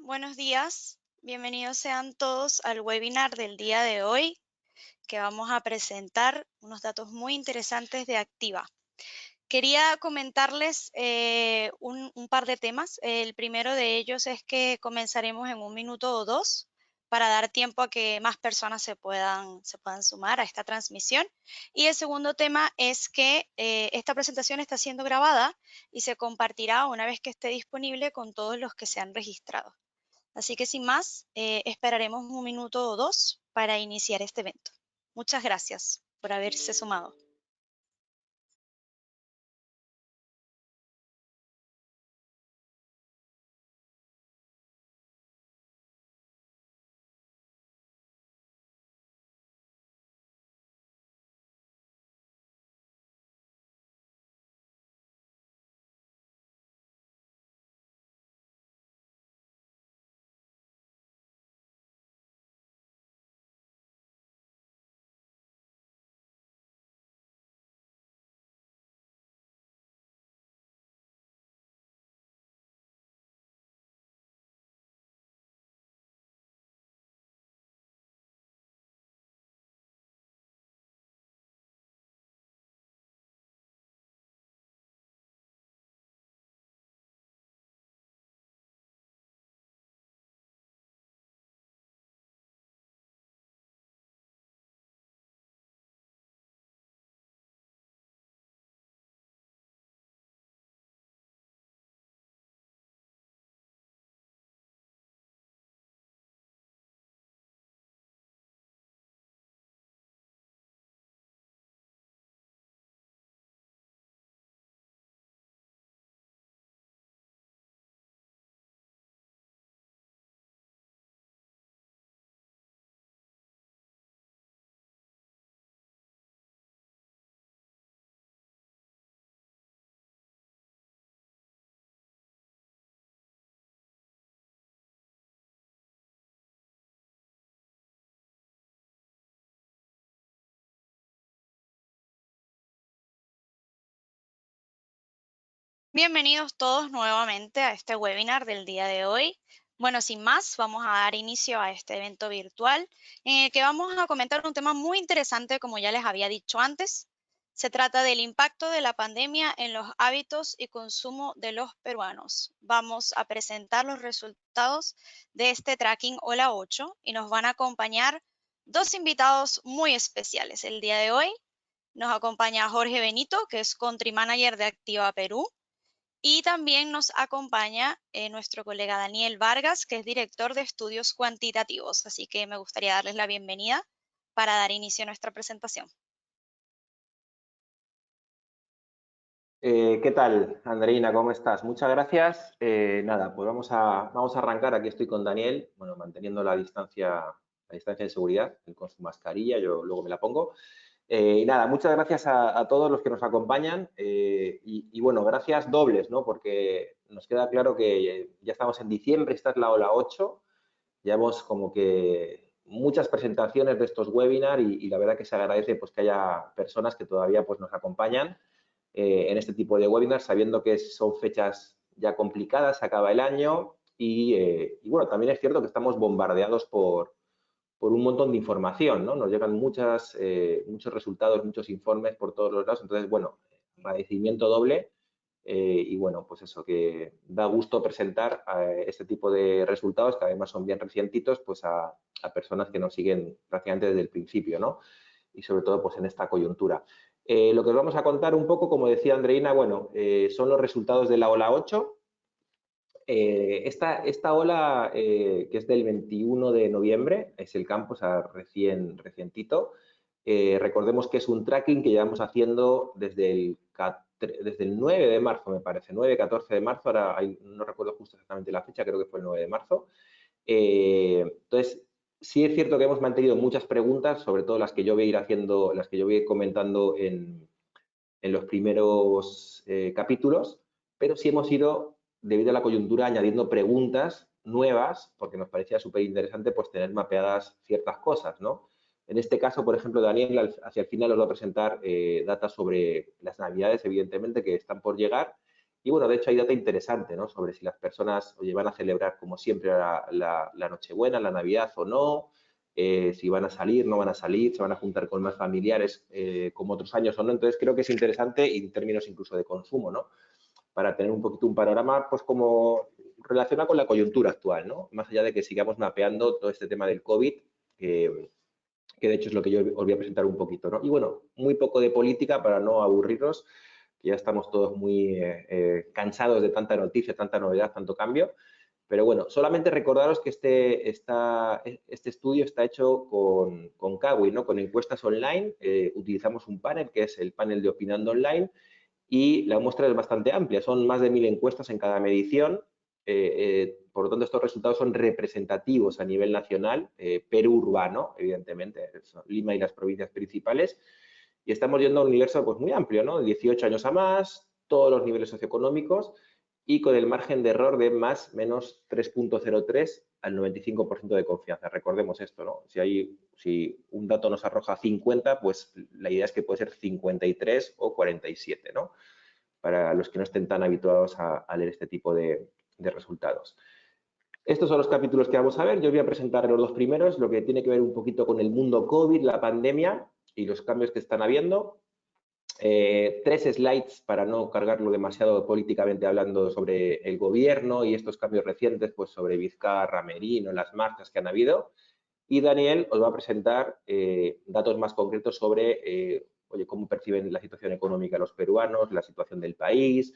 Buenos días. Bienvenidos sean todos al webinar del día de hoy, que vamos a presentar unos datos muy interesantes de Activa. Quería comentarles un par de temas. El primero de ellos es que comenzaremos en 1 minuto o 2 para dar tiempo a que más personas se puedan sumar a esta transmisión. Y el segundo tema es que esta presentación está siendo grabada y se compartirá una vez que esté disponible con todos los que se han registrado. Así que sin más, esperaremos 1 minuto o 2 para iniciar este evento. Muchas gracias por haberse sumado. Bienvenidos todos nuevamente a este webinar del día de hoy. Bueno, sin más, vamos a dar inicio a este evento virtual en el que vamos a comentar un tema muy interesante, como ya les había dicho antes. Se trata del impacto de la pandemia en los hábitos y consumo de los peruanos. Vamos a presentar los resultados de este tracking Hola 8 y nos van a acompañar dos invitados muy especiales. El día de hoy nos acompaña Jorge Benito, que es Country Manager de Activa Perú. Y también nos acompaña nuestro colega Daniel Vargas, que es director de estudios cuantitativos. Así que me gustaría darles la bienvenida para dar inicio a nuestra presentación. ¿Qué tal, Andreina? ¿Cómo estás? Muchas gracias. Nada, pues vamos a arrancar. Aquí estoy con Daniel, bueno, manteniendo la distancia de seguridad, él con su mascarilla, yo luego me la pongo. Y nada, muchas gracias a todos los que nos acompañan y bueno, gracias dobles, ¿no? Porque nos queda claro que ya estamos en diciembre, esta es la ola 8, llevamos como que muchas presentaciones de estos webinars y la verdad que se agradece pues que haya personas que todavía pues nos acompañan en este tipo de webinars, sabiendo que son fechas ya complicadas, se acaba el año y bueno, también es cierto que estamos bombardeados por un montón de información, ¿no? Nos llegan muchos resultados, muchos informes por todos los lados, entonces, bueno, agradecimiento doble y bueno, pues eso, que da gusto presentar este tipo de resultados, que además son bien recientitos, pues a personas que nos siguen prácticamente desde el principio, ¿no? Y sobre todo, pues en esta coyuntura. Lo que os vamos a contar un poco, como decía Andreina, bueno, son los resultados de la ola 8. Esta ola, que es del 21 de noviembre, es el campo, o sea, recientito. Recordemos que es un tracking que llevamos haciendo desde el 9 de marzo, me parece, 9, 14 de marzo, ahora no recuerdo justo exactamente la fecha, creo que fue el 9 de marzo. Entonces, sí es cierto que hemos mantenido muchas preguntas, sobre todo las que yo voy a ir haciendo, las que yo voy a ir comentando en los primeros capítulos, pero sí hemos ido, debido a la coyuntura, añadiendo preguntas nuevas, porque nos parecía súper interesante pues tener mapeadas ciertas cosas, ¿no? En este caso, por ejemplo, Daniel hacia el final os va a presentar datos sobre las navidades, evidentemente, que están por llegar, Y bueno, de hecho hay data interesante, ¿no? Sobre si las personas, oye, van a celebrar como siempre la Nochebuena, la Navidad o no, si van a salir, no van a salir, se van a juntar con más familiares como otros años o no. Entonces creo que es interesante en términos incluso de consumo, ¿no? Para tener un poquito un panorama, pues como relacionado con la coyuntura actual, ¿no? Más allá de que sigamos mapeando todo este tema del COVID, que de hecho es lo que yo os voy a presentar un poquito, ¿no? Y bueno, muy poco de política para no aburrirnos, que ya estamos todos muy cansados de tanta noticia, tanta novedad, tanto cambio. Pero bueno, solamente recordaros que este estudio está hecho con Kawi, ¿no? Con encuestas online. Utilizamos un panel que es el panel de Opinando Online y la muestra es bastante amplia. Son más de 1000 encuestas en cada medición. Por lo tanto, estos resultados son representativos a nivel nacional, Perú urbano, evidentemente, Lima y las provincias principales, y estamos yendo a un universo pues, muy amplio, ¿no? De 18 años a más, todos los niveles socioeconómicos y con el margen de error de más menos 3.03 al 95% de confianza. Recordemos esto, ¿no? Si un dato nos arroja 50, pues la idea es que puede ser 53 o 47, ¿no? Para los que no estén tan habituados a leer este tipo de resultados. Estos son los capítulos que vamos a ver. Yo voy a presentar los dos primeros, lo que tiene que ver un poquito con el mundo COVID, la pandemia y los cambios que están habiendo. 3 slides para no cargarlo demasiado políticamente hablando sobre el gobierno y estos cambios recientes, pues sobre Vizcarra, Merino, las marchas que han habido. Y Daniel os va a presentar datos más concretos sobre oye, cómo perciben la situación económica los peruanos, la situación del país,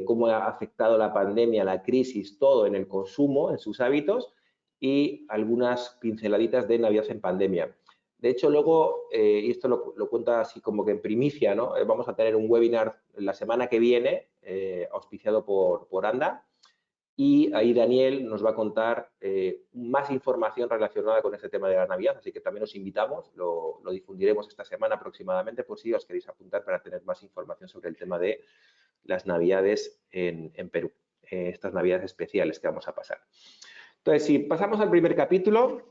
cómo ha afectado la pandemia, la crisis, todo en el consumo, en sus hábitos y algunas pinceladitas de Navidad en pandemia. De hecho, luego, y esto lo cuenta así como que en primicia, ¿no? Vamos a tener un webinar la semana que viene, auspiciado por ANDA, y ahí Daniel nos va a contar más información relacionada con este tema de la Navidad, así que también os invitamos, lo difundiremos esta semana aproximadamente por si os queréis apuntar para tener más información sobre el tema de las Navidades en Perú, estas Navidades especiales que vamos a pasar. Entonces, si pasamos al primer capítulo,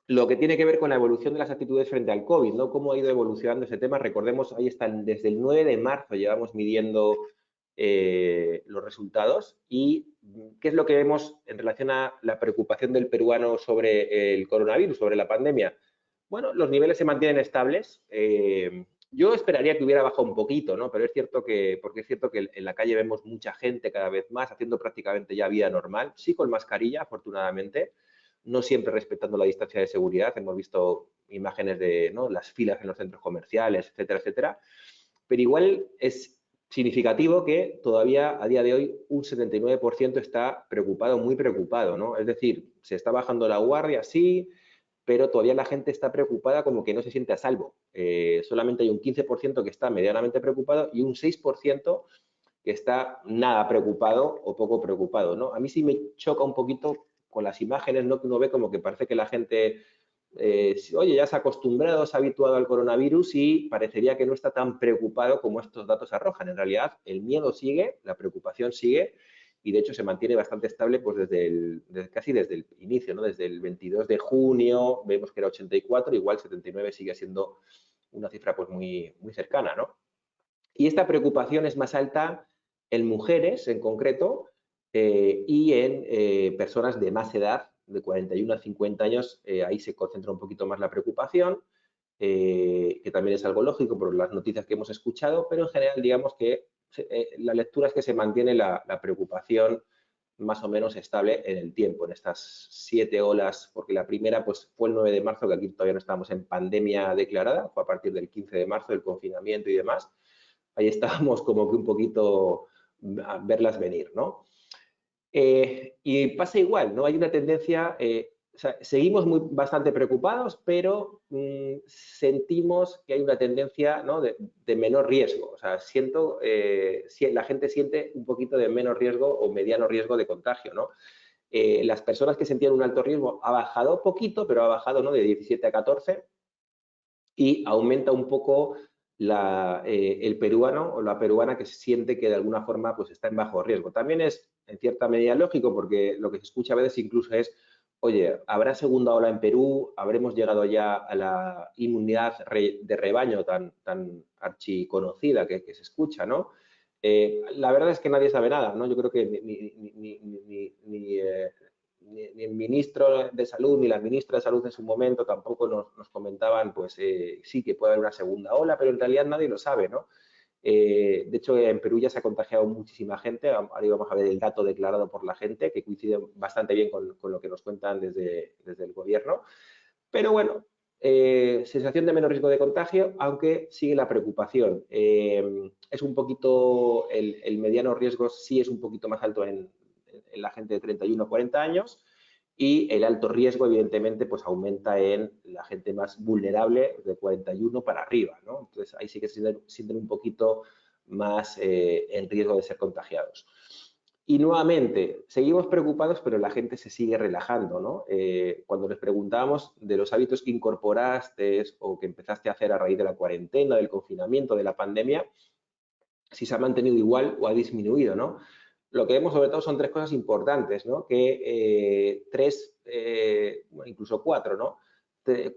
lo que tiene que ver con la evolución de las actitudes frente al COVID, ¿no? Cómo ha ido evolucionando ese tema. Recordemos, ahí están, desde el 9 de marzo llevamos midiendo los resultados y qué es lo que vemos en relación a la preocupación del peruano sobre el coronavirus, sobre la pandemia. Bueno, los niveles se mantienen estables. Yo esperaría que hubiera bajado un poquito, ¿no? Pero es cierto porque es cierto que en la calle vemos mucha gente cada vez más haciendo prácticamente ya vida normal, sí con mascarilla, afortunadamente, no siempre respetando la distancia de seguridad. Hemos visto imágenes de, ¿no?, las filas en los centros comerciales, etcétera, etcétera. Pero igual es significativo que todavía a día de hoy un 79% está preocupado, muy preocupado, ¿no? Es decir, se está bajando la guardia, sí, pero todavía la gente está preocupada como que no se siente a salvo. Solamente hay un 15% que está medianamente preocupado y un 6% que está nada preocupado o poco preocupado, ¿no? A mí sí me choca un poquito con las imágenes, ¿no? Que uno ve como que parece que la gente, oye, ya se ha acostumbrado, se ha habituado al coronavirus y parecería que no está tan preocupado como estos datos arrojan. En realidad, el miedo sigue, la preocupación sigue y de hecho se mantiene bastante estable pues casi desde el inicio, ¿no? Desde el 22 de junio vemos que era 84, igual 79 sigue siendo una cifra pues muy, muy cercana, ¿no? Y esta preocupación es más alta en mujeres en concreto y en personas de más edad, de 41 a 50 años, ahí se concentra un poquito más la preocupación, que también es algo lógico por las noticias que hemos escuchado, pero en general digamos que la lectura es que se mantiene la preocupación más o menos estable en el tiempo, en estas 7 olas, porque la primera pues, fue el 9 de marzo, que aquí todavía no estábamos en pandemia declarada, fue a partir del 15 de marzo, del confinamiento y demás. Ahí estábamos como que un poquito a verlas venir, ¿no? Y pasa igual, ¿no? Hay una tendencia, o sea, seguimos bastante preocupados, pero sentimos que hay una tendencia, ¿no?, de menor riesgo. O sea, la gente siente un poquito de menos riesgo o mediano riesgo de contagio, ¿no? Las personas que sentían un alto riesgo ha bajado poquito, pero ha bajado, ¿no?, de 17 a 14 y aumenta un poco el peruano o la peruana que se siente que de alguna forma pues está en bajo riesgo. También es en cierta medida lógico porque lo que se escucha a veces incluso es, oye, ¿habrá segunda ola en Perú? ¿Habremos llegado ya a la inmunidad de rebaño tan archiconocida que se escucha, ¿no? La verdad es que nadie sabe nada, ¿no? Yo creo que ni el ministro de Salud ni la ministra de Salud en su momento tampoco nos comentaban, pues sí que puede haber una segunda ola, pero en realidad nadie lo sabe, ¿no? De hecho, en Perú ya se ha contagiado muchísima gente. Ahora vamos a ver el dato declarado por la gente, que coincide bastante bien con lo que nos cuentan desde el gobierno. Pero bueno, sensación de menos riesgo de contagio, aunque sigue la preocupación. Es un poquito, el mediano riesgo sí es un poquito más alto en la gente de 31 a 40 años, y el alto riesgo, evidentemente, pues aumenta en la gente más vulnerable de 41 para arriba, ¿no? Entonces, ahí sí que se sienten un poquito más en riesgo de ser contagiados. Y nuevamente, seguimos preocupados, pero la gente se sigue relajando, ¿no? Cuando les preguntábamos de los hábitos que incorporaste o que empezaste a hacer a raíz de la cuarentena, del confinamiento, de la pandemia, si se ha mantenido igual o ha disminuido, ¿no? Lo que vemos sobre todo son tres cosas importantes, ¿no? Que bueno, incluso cuatro, ¿no?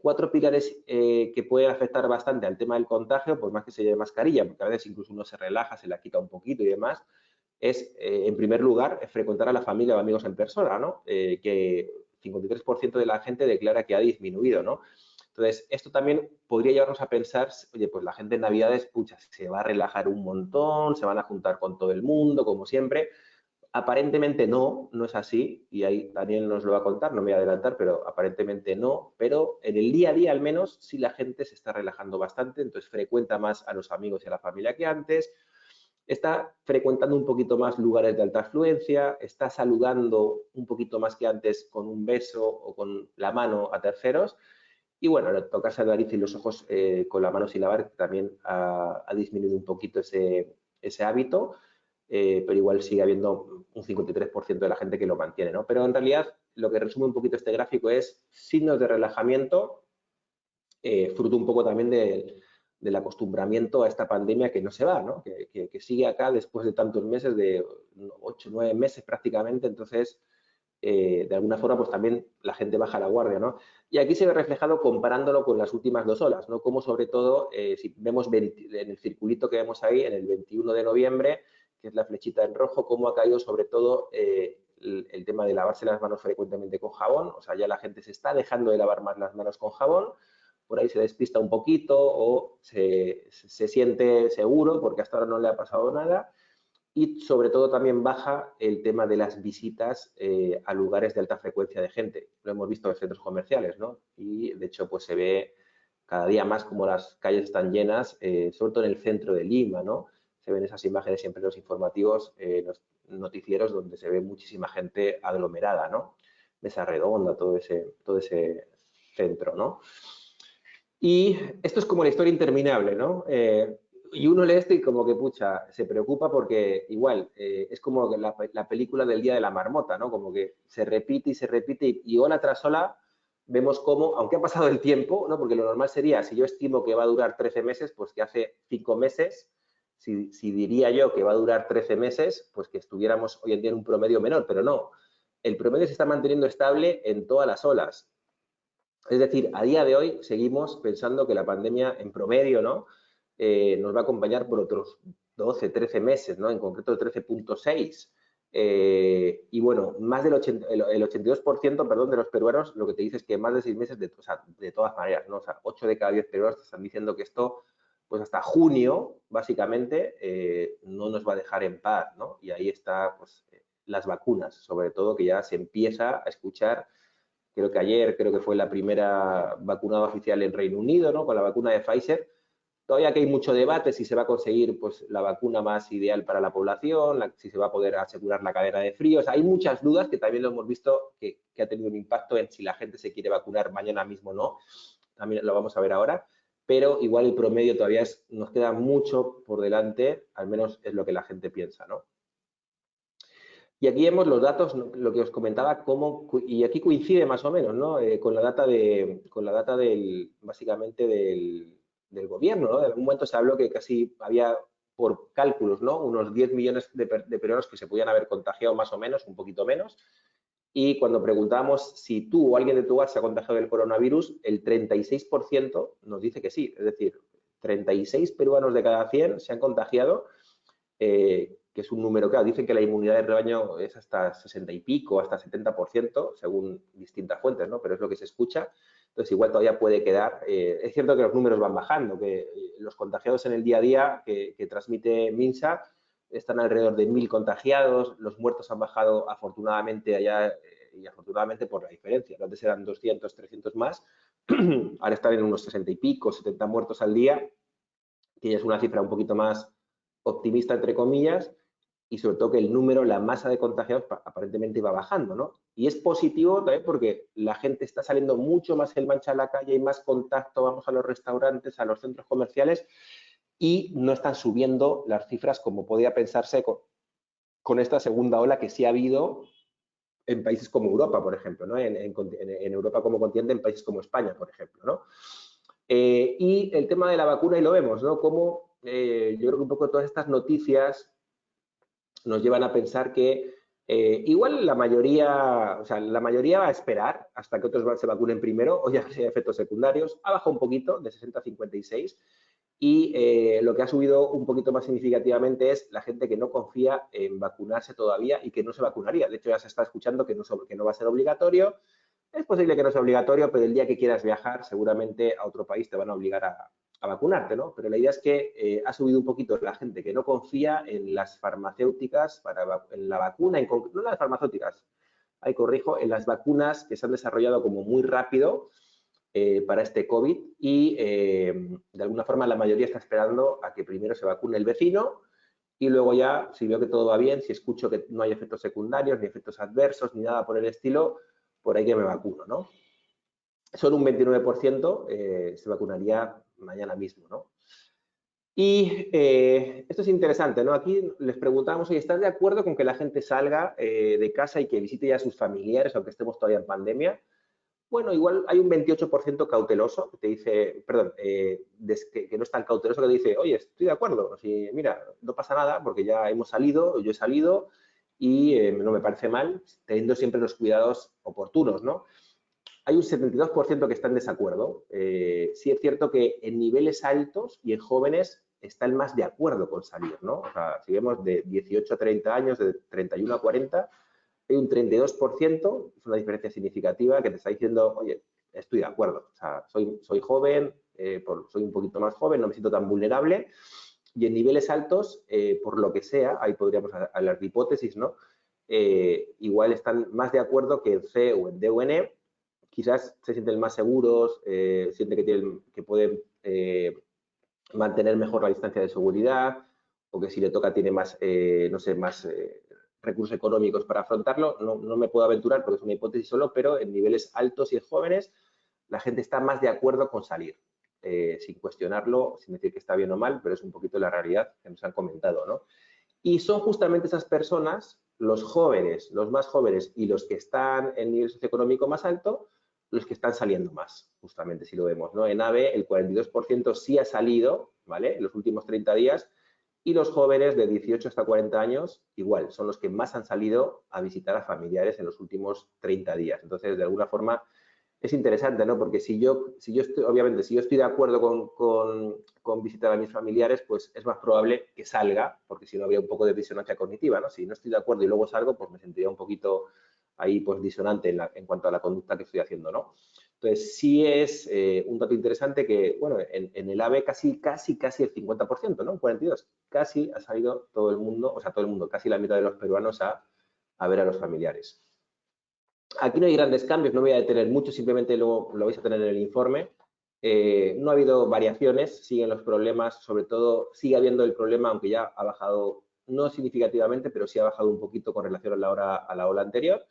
Cuatro pilares que pueden afectar bastante al tema del contagio, por más que se lleve mascarilla, porque a veces incluso uno se relaja, se la quita un poquito y demás, es, en primer lugar, frecuentar a la familia o amigos en persona, ¿no? Que 53% de la gente declara que ha disminuido, ¿no? Entonces, esto también podría llevarnos a pensar, oye, pues la gente en Navidades, pucha, se va a relajar un montón, se van a juntar con todo el mundo, como siempre. Aparentemente no, no es así, y ahí Daniel nos lo va a contar, no me voy a adelantar, pero aparentemente no, pero en el día a día al menos sí la gente se está relajando bastante, entonces frecuenta más a los amigos y a la familia que antes, está frecuentando un poquito más lugares de alta afluencia, está saludando un poquito más que antes con un beso o con la mano a terceros, y bueno, tocarse la nariz y los ojos con la mano sin lavar también ha disminuido un poquito ese hábito, pero igual sigue habiendo un 53% de la gente que lo mantiene, ¿no? Pero en realidad lo que resume un poquito este gráfico es signos de relajamiento, fruto un poco también del acostumbramiento a esta pandemia que no se va, ¿no? Que sigue acá después de tantos meses, de 8, 9 meses prácticamente, entonces de alguna forma pues también la gente baja la guardia, ¿no? Y aquí se ve reflejado comparándolo con las últimas 2 olas, ¿no? Como sobre todo, si vemos en el circulito que vemos ahí, en el 21 de noviembre, que es la flechita en rojo, cómo ha caído sobre todo el tema de lavarse las manos frecuentemente con jabón, o sea, ya la gente se está dejando de lavar más las manos con jabón, por ahí se despista un poquito o se siente seguro porque hasta ahora no le ha pasado nada, y sobre todo también baja el tema de las visitas a lugares de alta frecuencia de gente. Lo hemos visto en centros comerciales, ¿no? Y de hecho pues se ve cada día más como las calles están llenas, sobre todo en el centro de Lima, ¿no? Se ven esas imágenes siempre en los informativos, los noticieros, donde se ve muchísima gente aglomerada, ¿no? Mesa redonda, todo ese centro, ¿no? Y esto es como la historia interminable, ¿no? Y uno lee esto y como que, pucha, se preocupa porque igual, es como la película del Día de la Marmota, ¿no? Como que se repite y se repite y ola tras ola vemos cómo, aunque ha pasado el tiempo, ¿no? Porque lo normal sería, si yo estimo que va a durar 13 meses, pues que hace 5 meses, si diría yo que va a durar 13 meses, pues que estuviéramos hoy en día en un promedio menor, pero no. El promedio se está manteniendo estable en todas las olas. Es decir, a día de hoy seguimos pensando que la pandemia en promedio, ¿no? Nos va a acompañar por otros 12, 13 meses, ¿no? En concreto 13,6. Y bueno, más del 82%, perdón, de los peruanos lo que te dice es que más de 6 meses, o sea, de todas maneras, ¿no? O sea, 8 de cada 10 peruanos te están diciendo que esto, pues hasta junio, básicamente, no nos va a dejar en paz, ¿no? Y ahí está, pues, las vacunas, sobre todo, que ya se empieza a escuchar. Creo que ayer, creo que fue la primera vacunada oficial en Reino Unido, ¿no? Con la vacuna de Pfizer. Todavía que hay mucho debate si se va a conseguir pues, la vacuna más ideal para la población, si se va a poder asegurar la cadena de frío. O sea, hay muchas dudas que también lo hemos visto que ha tenido un impacto en si la gente se quiere vacunar mañana mismo o no. También lo vamos a ver ahora. Pero igual el promedio todavía nos queda mucho por delante, al menos es lo que la gente piensa, ¿no? Y aquí vemos los datos, lo que os comentaba, y aquí coincide más o menos, ¿no? Con la data básicamente del gobierno, ¿no? En algún momento se habló que casi había, por cálculos, ¿no? Unos 10 millones de peruanos que se podían haber contagiado más o menos, un poquito menos. Y cuando preguntamos si tú o alguien de tu hogar se ha contagiado del coronavirus, el 36% nos dice que sí. Es decir, 36 peruanos de cada 100 se han contagiado. que es un número, claro, dicen que la inmunidad de rebaño es hasta 60 y pico, hasta 70%, según distintas fuentes, ¿no? Pero es lo que se escucha. Entonces, igual todavía puede quedar. Es cierto que los números van bajando, que los contagiados en el día a día que transmite MINSA están alrededor de 1.000 contagiados, los muertos han bajado afortunadamente allá y afortunadamente por la diferencia. Antes eran 200, 300 más, ahora están en unos 60 y pico, 70 muertos al día, que ya es una cifra un poquito más optimista, entre comillas, y sobre todo que el número, la masa de contagiados aparentemente va bajando, ¿no? Y es positivo también porque la gente está saliendo mucho más el mancha a la calle, hay más contacto, vamos a los restaurantes, a los centros comerciales y no están subiendo las cifras como podía pensarse con esta segunda ola que sí ha habido en países como Europa, por ejemplo, ¿no? En Europa como continente, en países como España, por ejemplo, ¿no? Y el tema de la vacuna, y lo vemos, ¿no? Como yo creo que un poco todas estas noticias nos llevan a pensar que igual la mayoría va a esperar hasta que otros se vacunen primero o ya sea efectos secundarios. Ha bajado un poquito, de 60 a 56, y lo que ha subido un poquito más significativamente es la gente que no confía en vacunarse todavía y que no se vacunaría. De hecho, ya se está escuchando que no va a ser obligatorio. Es posible que no sea obligatorio, pero el día que quieras viajar, seguramente a otro país te van a obligar a vacunarte, ¿no? Pero la idea es que ha subido un poquito la gente que no confía en las farmacéuticas, en la vacuna, no las farmacéuticas, ahí corrijo, en las vacunas que se han desarrollado como muy rápido para este COVID y de alguna forma la mayoría está esperando a que primero se vacune el vecino y luego ya, si veo que todo va bien, si escucho que no hay efectos secundarios, ni efectos adversos, ni nada por el estilo, por ahí que me vacuno, ¿no? Solo un 29% se vacunaría mañana mismo, ¿no? Y esto es interesante, ¿no? Aquí les preguntamos, oye, ¿estás de acuerdo con que la gente salga de casa y que visite ya a sus familiares, aunque estemos todavía en pandemia? Bueno, igual hay un 28% cauteloso que te dice, perdón, que no es tan cauteloso, que te dice, oye, estoy de acuerdo, si, mira, no pasa nada porque ya hemos salido, yo he salido y no me parece mal, teniendo siempre los cuidados oportunos, ¿no? Hay un 72% que está en desacuerdo. Sí es cierto que en niveles altos y en jóvenes están más de acuerdo con salir, ¿no? O sea, si vemos de 18 a 30 años, de 31 a 40, hay un 32%, es una diferencia significativa que te está diciendo, oye, estoy de acuerdo, o sea, soy joven, soy un poquito más joven, no me siento tan vulnerable, y en niveles altos, por lo que sea, ahí podríamos hablar de hipótesis, ¿no? Igual están más de acuerdo que en C o en D o en E, quizás se sienten más seguros, sienten que pueden mantener mejor la distancia de seguridad, o que si le toca tiene más, no sé, más recursos económicos para afrontarlo. No me puedo aventurar porque es una hipótesis solo, pero en niveles altos y en jóvenes la gente está más de acuerdo con salir, sin cuestionarlo, sin decir que está bien o mal, pero es un poquito la realidad que nos han comentado, ¿no? Y son justamente esas personas, los jóvenes, los más jóvenes y los que están en nivel socioeconómico más alto, los que están saliendo más, justamente, si lo vemos, ¿no? En AVE el 42% sí ha salido, ¿vale? En los últimos 30 días, y los jóvenes de 18 hasta 40 años, igual, son los que más han salido a visitar a familiares en los últimos 30 días. Entonces, de alguna forma, es interesante, ¿no? Porque si yo estoy, obviamente, si yo estoy de acuerdo con visitar a mis familiares, pues es más probable que salga, porque si no habría un poco de disonancia cognitiva, ¿no? Si no estoy de acuerdo y luego salgo, pues me sentiría un poquito ahí, pues, disonante en cuanto a la conducta que estoy haciendo, ¿no? Entonces, sí es un dato interesante que, bueno, en el AVE casi el 50%, ¿no? 42, casi ha salido todo el mundo, o sea, todo el mundo, casi la mitad de los peruanos a ver a los familiares. Aquí no hay grandes cambios, no me voy a detener mucho, simplemente lo vais a tener en el informe. No ha habido variaciones, siguen los problemas, sobre todo sigue habiendo el problema, aunque ya ha bajado, no significativamente, pero sí ha bajado un poquito con relación a la ola anterior,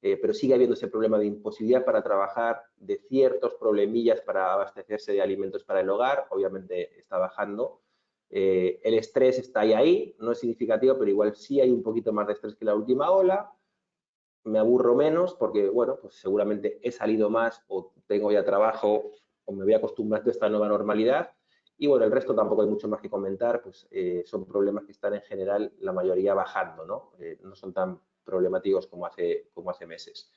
pero sigue habiendo ese problema de imposibilidad para trabajar, de ciertos problemillas para abastecerse de alimentos para el hogar, obviamente está bajando. El estrés está ahí, no es significativo, pero igual sí hay un poquito más de estrés que la última ola. Me aburro menos porque, bueno, pues seguramente he salido más o tengo ya trabajo o me voy acostumbrando a esta nueva normalidad. Y bueno, el resto tampoco hay mucho más que comentar, pues son problemas que están en general la mayoría bajando, ¿no? No son tan problemáticos como hace meses.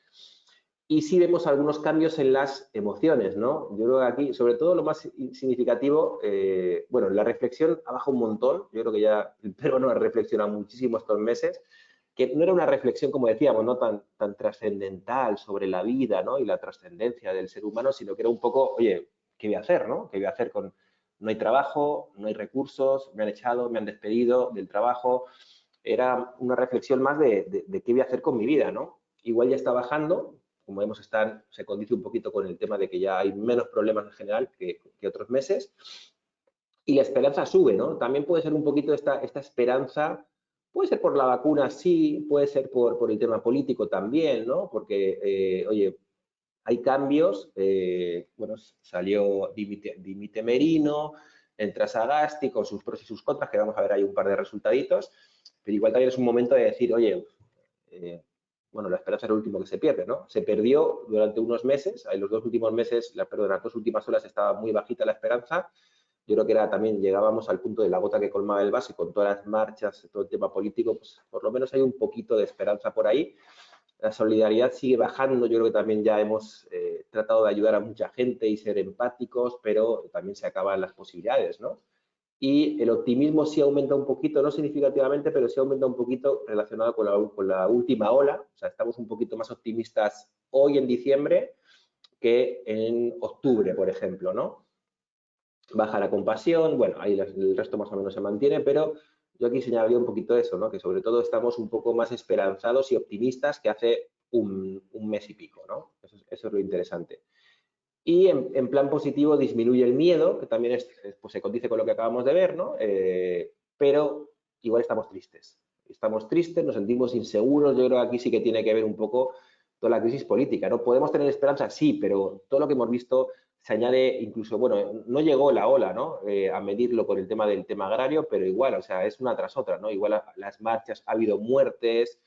y sí vemos algunos cambios en las emociones, ¿no? Yo creo que aquí, sobre todo lo más significativo, bueno, la reflexión ha bajado un montón. Yo creo que ya el peruano ha reflexionado muchísimo estos meses, que no era una reflexión, como decíamos, no tan trascendental sobre la vida, ¿no? Y la trascendencia del ser humano, sino que era un poco, oye, ¿qué voy a hacer, no? ¿Qué voy a hacer con, no hay trabajo, no hay recursos, me han echado, me han despedido del trabajo? Era una reflexión más de qué voy a hacer con mi vida, ¿no? Igual ya está bajando, como vemos, se condice un poquito con el tema de que ya hay menos problemas en general que otros meses, y la esperanza sube, ¿no? También puede ser un poquito esta esperanza, puede ser por la vacuna, sí, puede ser por el tema político también, ¿no? Porque, oye, hay cambios, bueno, salió Dimite Merino, entra Sagasti con sus pros y sus contras, que vamos a ver ahí un par de resultaditos, pero igual también es un momento de decir, oye, bueno, la esperanza es lo último que se pierde, ¿no? Se perdió durante unos meses, en los 2 últimos meses, perdón, las 2 últimas horas estaba muy bajita la esperanza. Yo creo que era también, llegábamos al punto de la gota que colmaba el vaso, y con todas las marchas, todo el tema político, pues por lo menos hay un poquito de esperanza por ahí. La solidaridad sigue bajando, yo creo que también ya hemos tratado de ayudar a mucha gente y ser empáticos, pero también se acaban las posibilidades, ¿no? Y el optimismo sí aumenta un poquito, no significativamente, pero sí aumenta un poquito relacionado con la última ola. O sea, estamos un poquito más optimistas hoy en diciembre que en octubre, por ejemplo, ¿no? Baja la compasión, bueno, ahí el resto más o menos se mantiene, pero yo aquí señalaría un poquito eso, ¿no? Que sobre todo estamos un poco más esperanzados y optimistas que hace un mes y pico, ¿no? Eso es lo interesante. Y en plan positivo disminuye el miedo, que también pues se condice con lo que acabamos de ver, ¿no? Pero igual estamos tristes. Estamos tristes, nos sentimos inseguros. Yo creo que aquí sí que tiene que ver un poco toda la crisis política, ¿no? Podemos tener esperanza, sí, pero todo lo que hemos visto se añade incluso, bueno, no llegó la ola, ¿no? A medirlo con el tema del tema agrario, pero igual, o sea, es una tras otra, ¿no? Igual las marchas, ha habido muertes,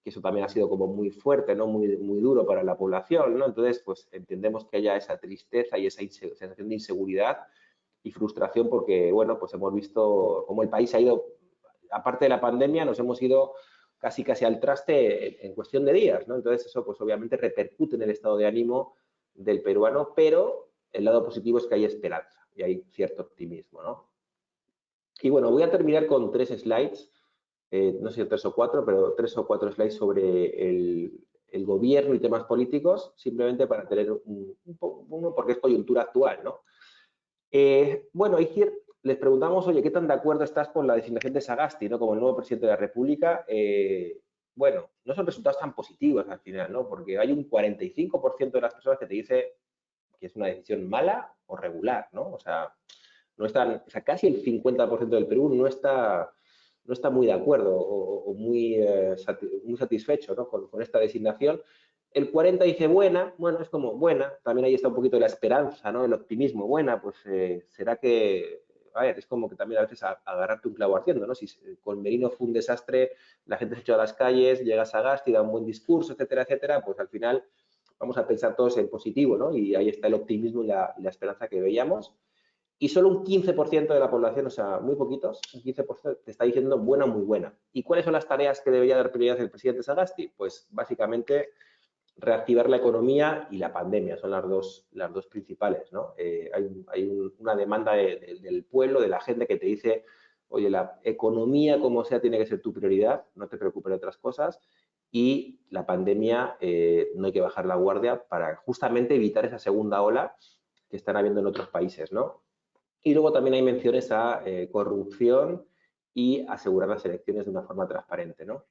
que eso también ha sido como muy fuerte, ¿no? Muy duro para la población, ¿no? Entonces, pues entendemos que haya esa tristeza y esa sensación de inseguridad y frustración porque, bueno, pues hemos visto cómo el país ha ido, aparte de la pandemia, nos hemos ido casi al traste en cuestión de días, ¿no? Entonces, eso pues obviamente repercute en el estado de ánimo del peruano, pero el lado positivo es que hay esperanza y hay cierto optimismo, ¿no? Y bueno, voy a terminar con 3 slides, no sé si 3 o 4, pero 3 o 4 slides sobre el gobierno y temas políticos, simplemente para tener uno, porque es coyuntura actual, ¿no? Bueno, Izquierda, les preguntamos, oye, ¿qué tan de acuerdo estás con la designación de Sagasti, ¿no? Como el nuevo presidente de la República? Bueno, no son resultados tan positivos al final, ¿no? Porque hay un 45% de las personas que te dice que es una decisión mala o regular, ¿no? O sea, no están, o sea, casi el 50% del Perú no está muy de acuerdo o muy satisfecho, ¿no? con esta designación. El 40 dice buena, bueno, es como buena, también ahí está un poquito la esperanza, ¿no? El optimismo, buena, pues será que, a ver, es como que también a veces agarrarte un clavo ardiendo, ¿no? Si con Merino fue un desastre, la gente se echó a las calles, llega Sagasti, da un buen discurso, etcétera, etcétera, pues al final vamos a pensar todos en positivo, ¿no? Y ahí está el optimismo y la esperanza que veíamos. Y solo un 15% de la población, o sea, muy poquitos, un 15% te está diciendo buena o muy buena. ¿Y cuáles son las tareas que debería dar prioridad el presidente Sagasti? Pues básicamente reactivar la economía y la pandemia, son las dos principales, ¿no? Hay una demanda del pueblo, de la gente que te dice, oye, la economía como sea tiene que ser tu prioridad, no te preocupes de otras cosas, y la pandemia no hay que bajar la guardia para justamente evitar esa segunda ola que están habiendo en otros países, ¿no? Y luego también hay menciones a corrupción y asegurar las elecciones de una forma transparente, ¿no?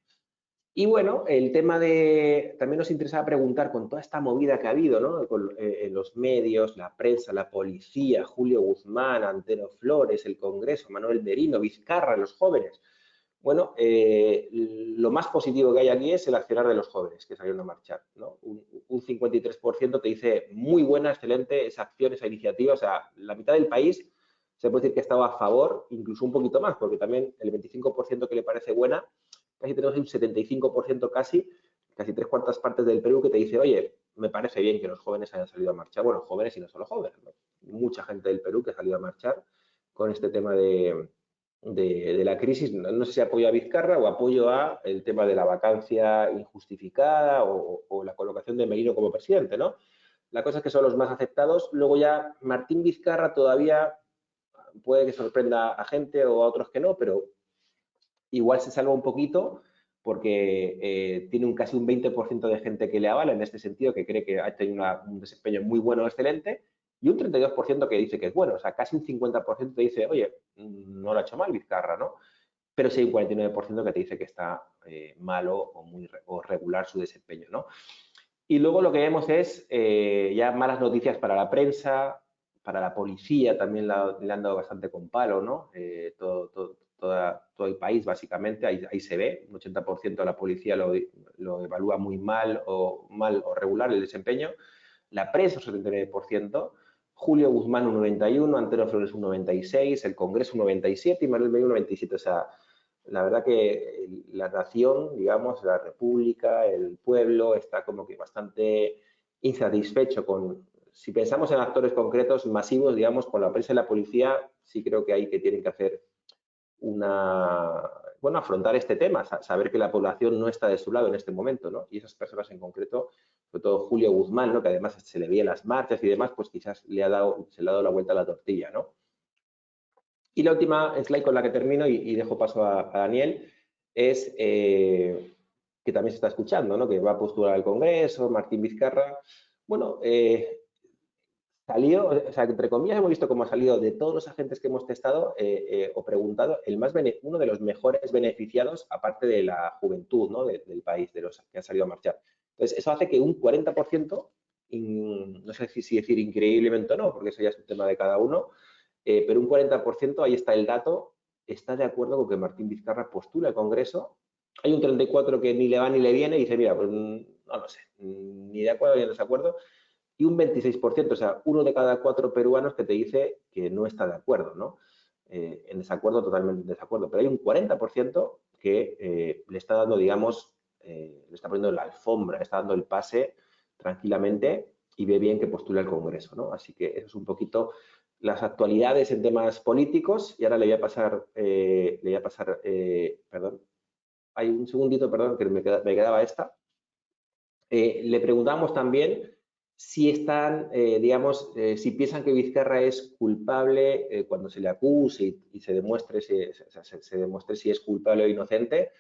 Y bueno, el tema también nos interesaba preguntar con toda esta movida que ha habido, ¿no? En los medios, la prensa, la policía, Julio Guzmán, Antero Flores, el Congreso, Manuel Merino, Vizcarra, los jóvenes. Bueno, lo más positivo que hay aquí es el accionar de los jóvenes que salieron a marchar, ¿no? Un 53% te dice muy buena, excelente esa acción, esa iniciativa. O sea, la mitad del país se puede decir que estaba a favor, incluso un poquito más, porque también el 25% que le parece buena, casi tenemos un 75% casi 3/4 partes del Perú que te dice, oye, me parece bien que los jóvenes hayan salido a marchar. Bueno, jóvenes y no solo jóvenes, ¿no? Mucha gente del Perú que ha salido a marchar con este tema de la crisis. No sé si apoyo a Vizcarra o apoyo a el tema de la vacancia injustificada o la colocación de Merino como presidente, ¿no? La cosa es que son los más aceptados. Luego ya Martín Vizcarra todavía puede que sorprenda a gente o a otros que no, pero igual se salva un poquito porque tiene casi un 20% de gente que le avala en este sentido, que cree que ha tenido un desempeño muy bueno o excelente, y un 32% que dice que es bueno. O sea, casi un 50% te dice, oye, no lo ha hecho mal Vizcarra, ¿no? Pero sí hay un 49% que te dice que está malo o regular su desempeño, ¿no? Y luego lo que vemos es ya malas noticias para la prensa, para la policía también le han dado bastante con palo, ¿no? Todo el país, básicamente, ahí se ve, un 80% de la policía lo evalúa muy mal o regular el desempeño. La prensa un 79%, Julio Guzmán un 91%, Antero Flores un 96%, el Congreso un 97% y Manuel Medina un 97%. O sea, la verdad que la nación, digamos, la república, el pueblo, está como que bastante insatisfecho con, si pensamos en actores concretos masivos, digamos, con la prensa y la policía, sí creo que hay que tienen que hacer bueno, afrontar este tema, saber que la población no está de su lado en este momento, ¿no? Y esas personas en concreto, sobre todo Julio Guzmán, ¿no? Que además se le veía las marchas y demás, pues quizás se le ha dado la vuelta a la tortilla, ¿no? Y la última slide con la que termino y dejo paso a Daniel es que también se está escuchando, ¿no? Que va a postular al Congreso, Martín Vizcarra. Bueno, salió, o sea, entre comillas hemos visto cómo ha salido de todos los agentes que hemos testado o preguntado, uno de los mejores beneficiados, aparte de la juventud, ¿no? Del país, de los que han salido a marchar. Entonces, eso hace que un 40%, no sé si decir increíblemente o no, porque eso ya es un tema de cada uno, pero un 40%, ahí está el dato, está de acuerdo con que Martín Vizcarra postule al Congreso. Hay un 34% que ni le va ni le viene y dice, mira, pues no lo sé, ni de acuerdo ni de desacuerdo. Y un 26%, o sea, uno de cada 4 peruanos que te dice que no está de acuerdo, ¿no? En desacuerdo, totalmente en desacuerdo. Pero hay un 40% que le está dando, digamos, le está poniendo la alfombra, le está dando el pase tranquilamente y ve bien que postule al Congreso, ¿no? Así que eso es un poquito las actualidades en temas políticos. Y ahora le voy a pasar, perdón, hay un segundito, perdón, que me quedaba esta. Le preguntamos también si están, digamos, si piensan que Vizcarra es culpable cuando se le acuse y se demuestre se demuestre si es culpable o inocente.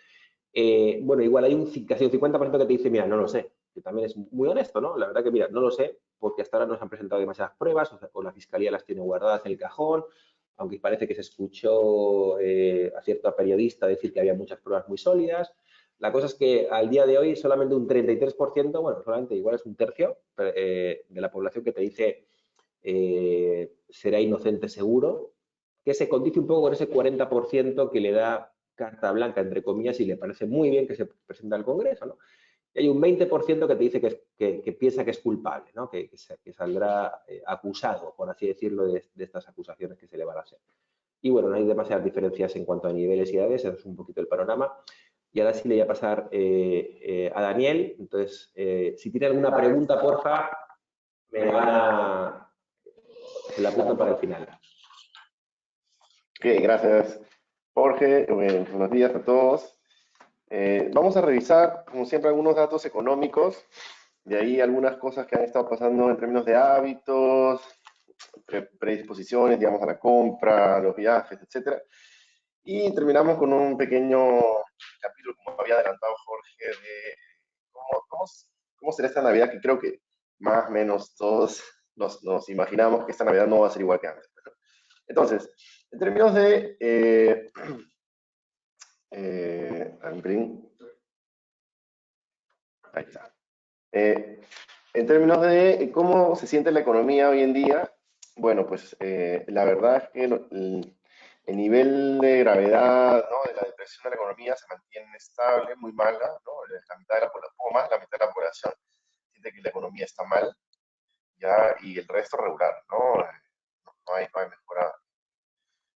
Bueno, igual hay casi un 50% que te dice, mira, no lo sé, que también es muy honesto, ¿no? La verdad que, mira, no lo sé, porque hasta ahora no se han presentado demasiadas pruebas, o la Fiscalía las tiene guardadas en el cajón, aunque parece que se escuchó a cierto periodista decir que había muchas pruebas muy sólidas. La cosa es que al día de hoy solamente un 33%, bueno, solamente igual es un tercio de la población que te dice será inocente seguro, que se condice un poco con ese 40% que le da carta blanca, entre comillas, y le parece muy bien que se presente al Congreso, ¿no? Y hay un 20% que te dice que piensa que es culpable, ¿no? Que saldrá acusado, por así decirlo, de estas acusaciones que se le van a hacer. Y bueno, no hay demasiadas diferencias en cuanto a niveles y edades, eso es un poquito el panorama. Y ahora sí le voy a pasar a Daniel. Entonces, si tiene alguna pregunta, porfa, me van a... se la apuntan para el final. Ok, gracias, Jorge. Buenos días a todos. Vamos a revisar, como siempre, algunos datos económicos, de ahí algunas cosas que han estado pasando en términos de hábitos, predisposiciones, digamos, a la compra, a los viajes, etcétera. Y terminamos con un pequeño capítulo, como había adelantado Jorge, de cómo será esta Navidad, que creo que más o menos todos nos imaginamos que esta Navidad no va a ser igual que antes. Entonces, en términos de ahí está. En términos de cómo se siente la economía hoy en día, bueno, pues la verdad es que el nivel de gravedad, ¿no?, de la depresión de la economía se mantiene estable, muy mala, ¿no? La mitad de la población, poco más, la mitad de la población siente que la economía está mal, ya, y el resto regular, ¿no? No hay mejora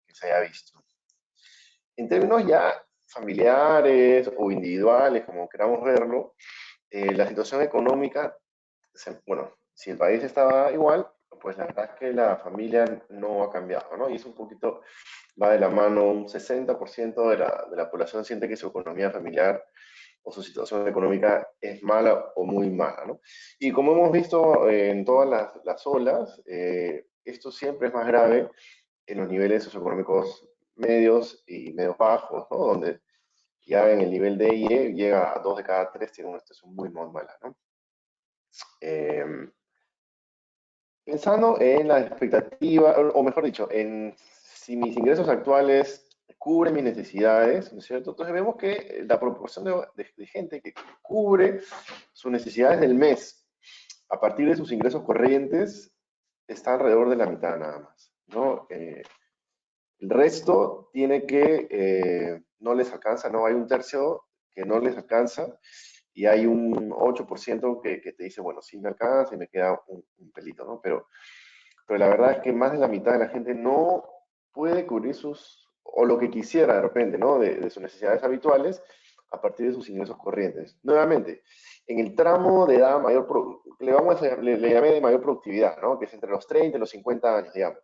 que se haya visto. En términos ya familiares o individuales, como queramos verlo, la situación económica, bueno, si el país estaba igual, pues la verdad es que la familia no ha cambiado, ¿no? Y es un poquito, va de la mano, un 60% de la población siente que su economía familiar o su situación económica es mala o muy mala, ¿no? Y como hemos visto en todas las olas, esto siempre es más grave en los niveles socioeconómicos medios y medios bajos, ¿no? Donde ya en el nivel D y E llega a 2 de cada 3 tienen una situación muy, muy mala, ¿no? Eh, Pensando en la expectativa, o mejor dicho, en si mis ingresos actuales cubren mis necesidades, ¿no es cierto? Entonces vemos que la proporción de gente que cubre sus necesidades del mes a partir de sus ingresos corrientes está alrededor de la mitad nada más, ¿no? El resto tiene que, no les alcanza, ¿no? Hay un tercio que no les alcanza y hay un 8% que te dice, bueno, sí me alcanza y me queda un pelito, ¿no? Pero la verdad es que más de la mitad de la gente no puede cubrir sus, o lo que quisiera de repente, ¿no? De sus necesidades habituales a partir de sus ingresos corrientes. Nuevamente, en el tramo de edad mayor, le llamé de mayor productividad, ¿no? Que es entre los 30 y los 50 años, digamos.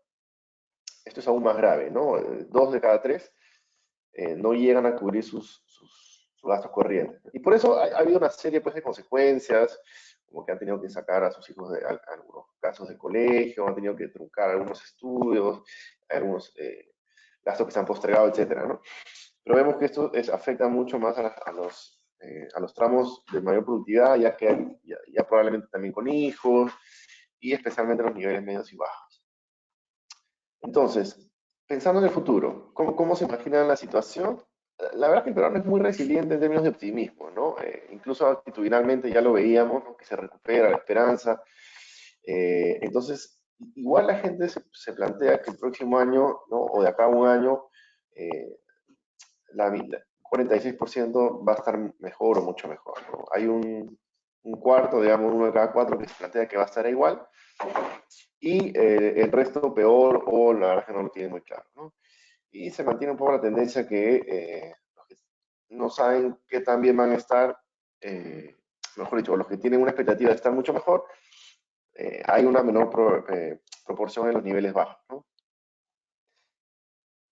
Esto es aún más grave, ¿no? 2 de cada 3 no llegan a cubrir sus gastos corrientes. Y por eso ha habido una serie pues, de consecuencias, como que han tenido que sacar a sus hijos de algunos casos de colegio, han tenido que truncar algunos estudios, algunos gastos que se han postergado, etcétera, ¿no? Pero vemos que esto afecta mucho más a los tramos de mayor productividad, ya que ya probablemente también con hijos, y especialmente los niveles medios y bajos. Entonces, pensando en el futuro, ¿cómo se imaginan la situación? La verdad es que el peruano es muy resiliente en términos de optimismo, ¿no? Incluso actitudinalmente ya lo veíamos, ¿no? Que se recupera la esperanza. Entonces, igual la gente se plantea que el próximo año, ¿no? O de acá a un año, eh, la 46% va a estar mejor o mucho mejor, ¿no? Hay un cuarto, digamos, uno de cada cuatro que se plantea que va a estar igual, y el resto peor o la verdad es que no lo tiene muy claro, ¿no? Y se mantiene un poco la tendencia que los que no saben qué tan bien van a estar, mejor dicho, los que tienen una expectativa de estar mucho mejor, hay una menor proporción en los niveles bajos, ¿no?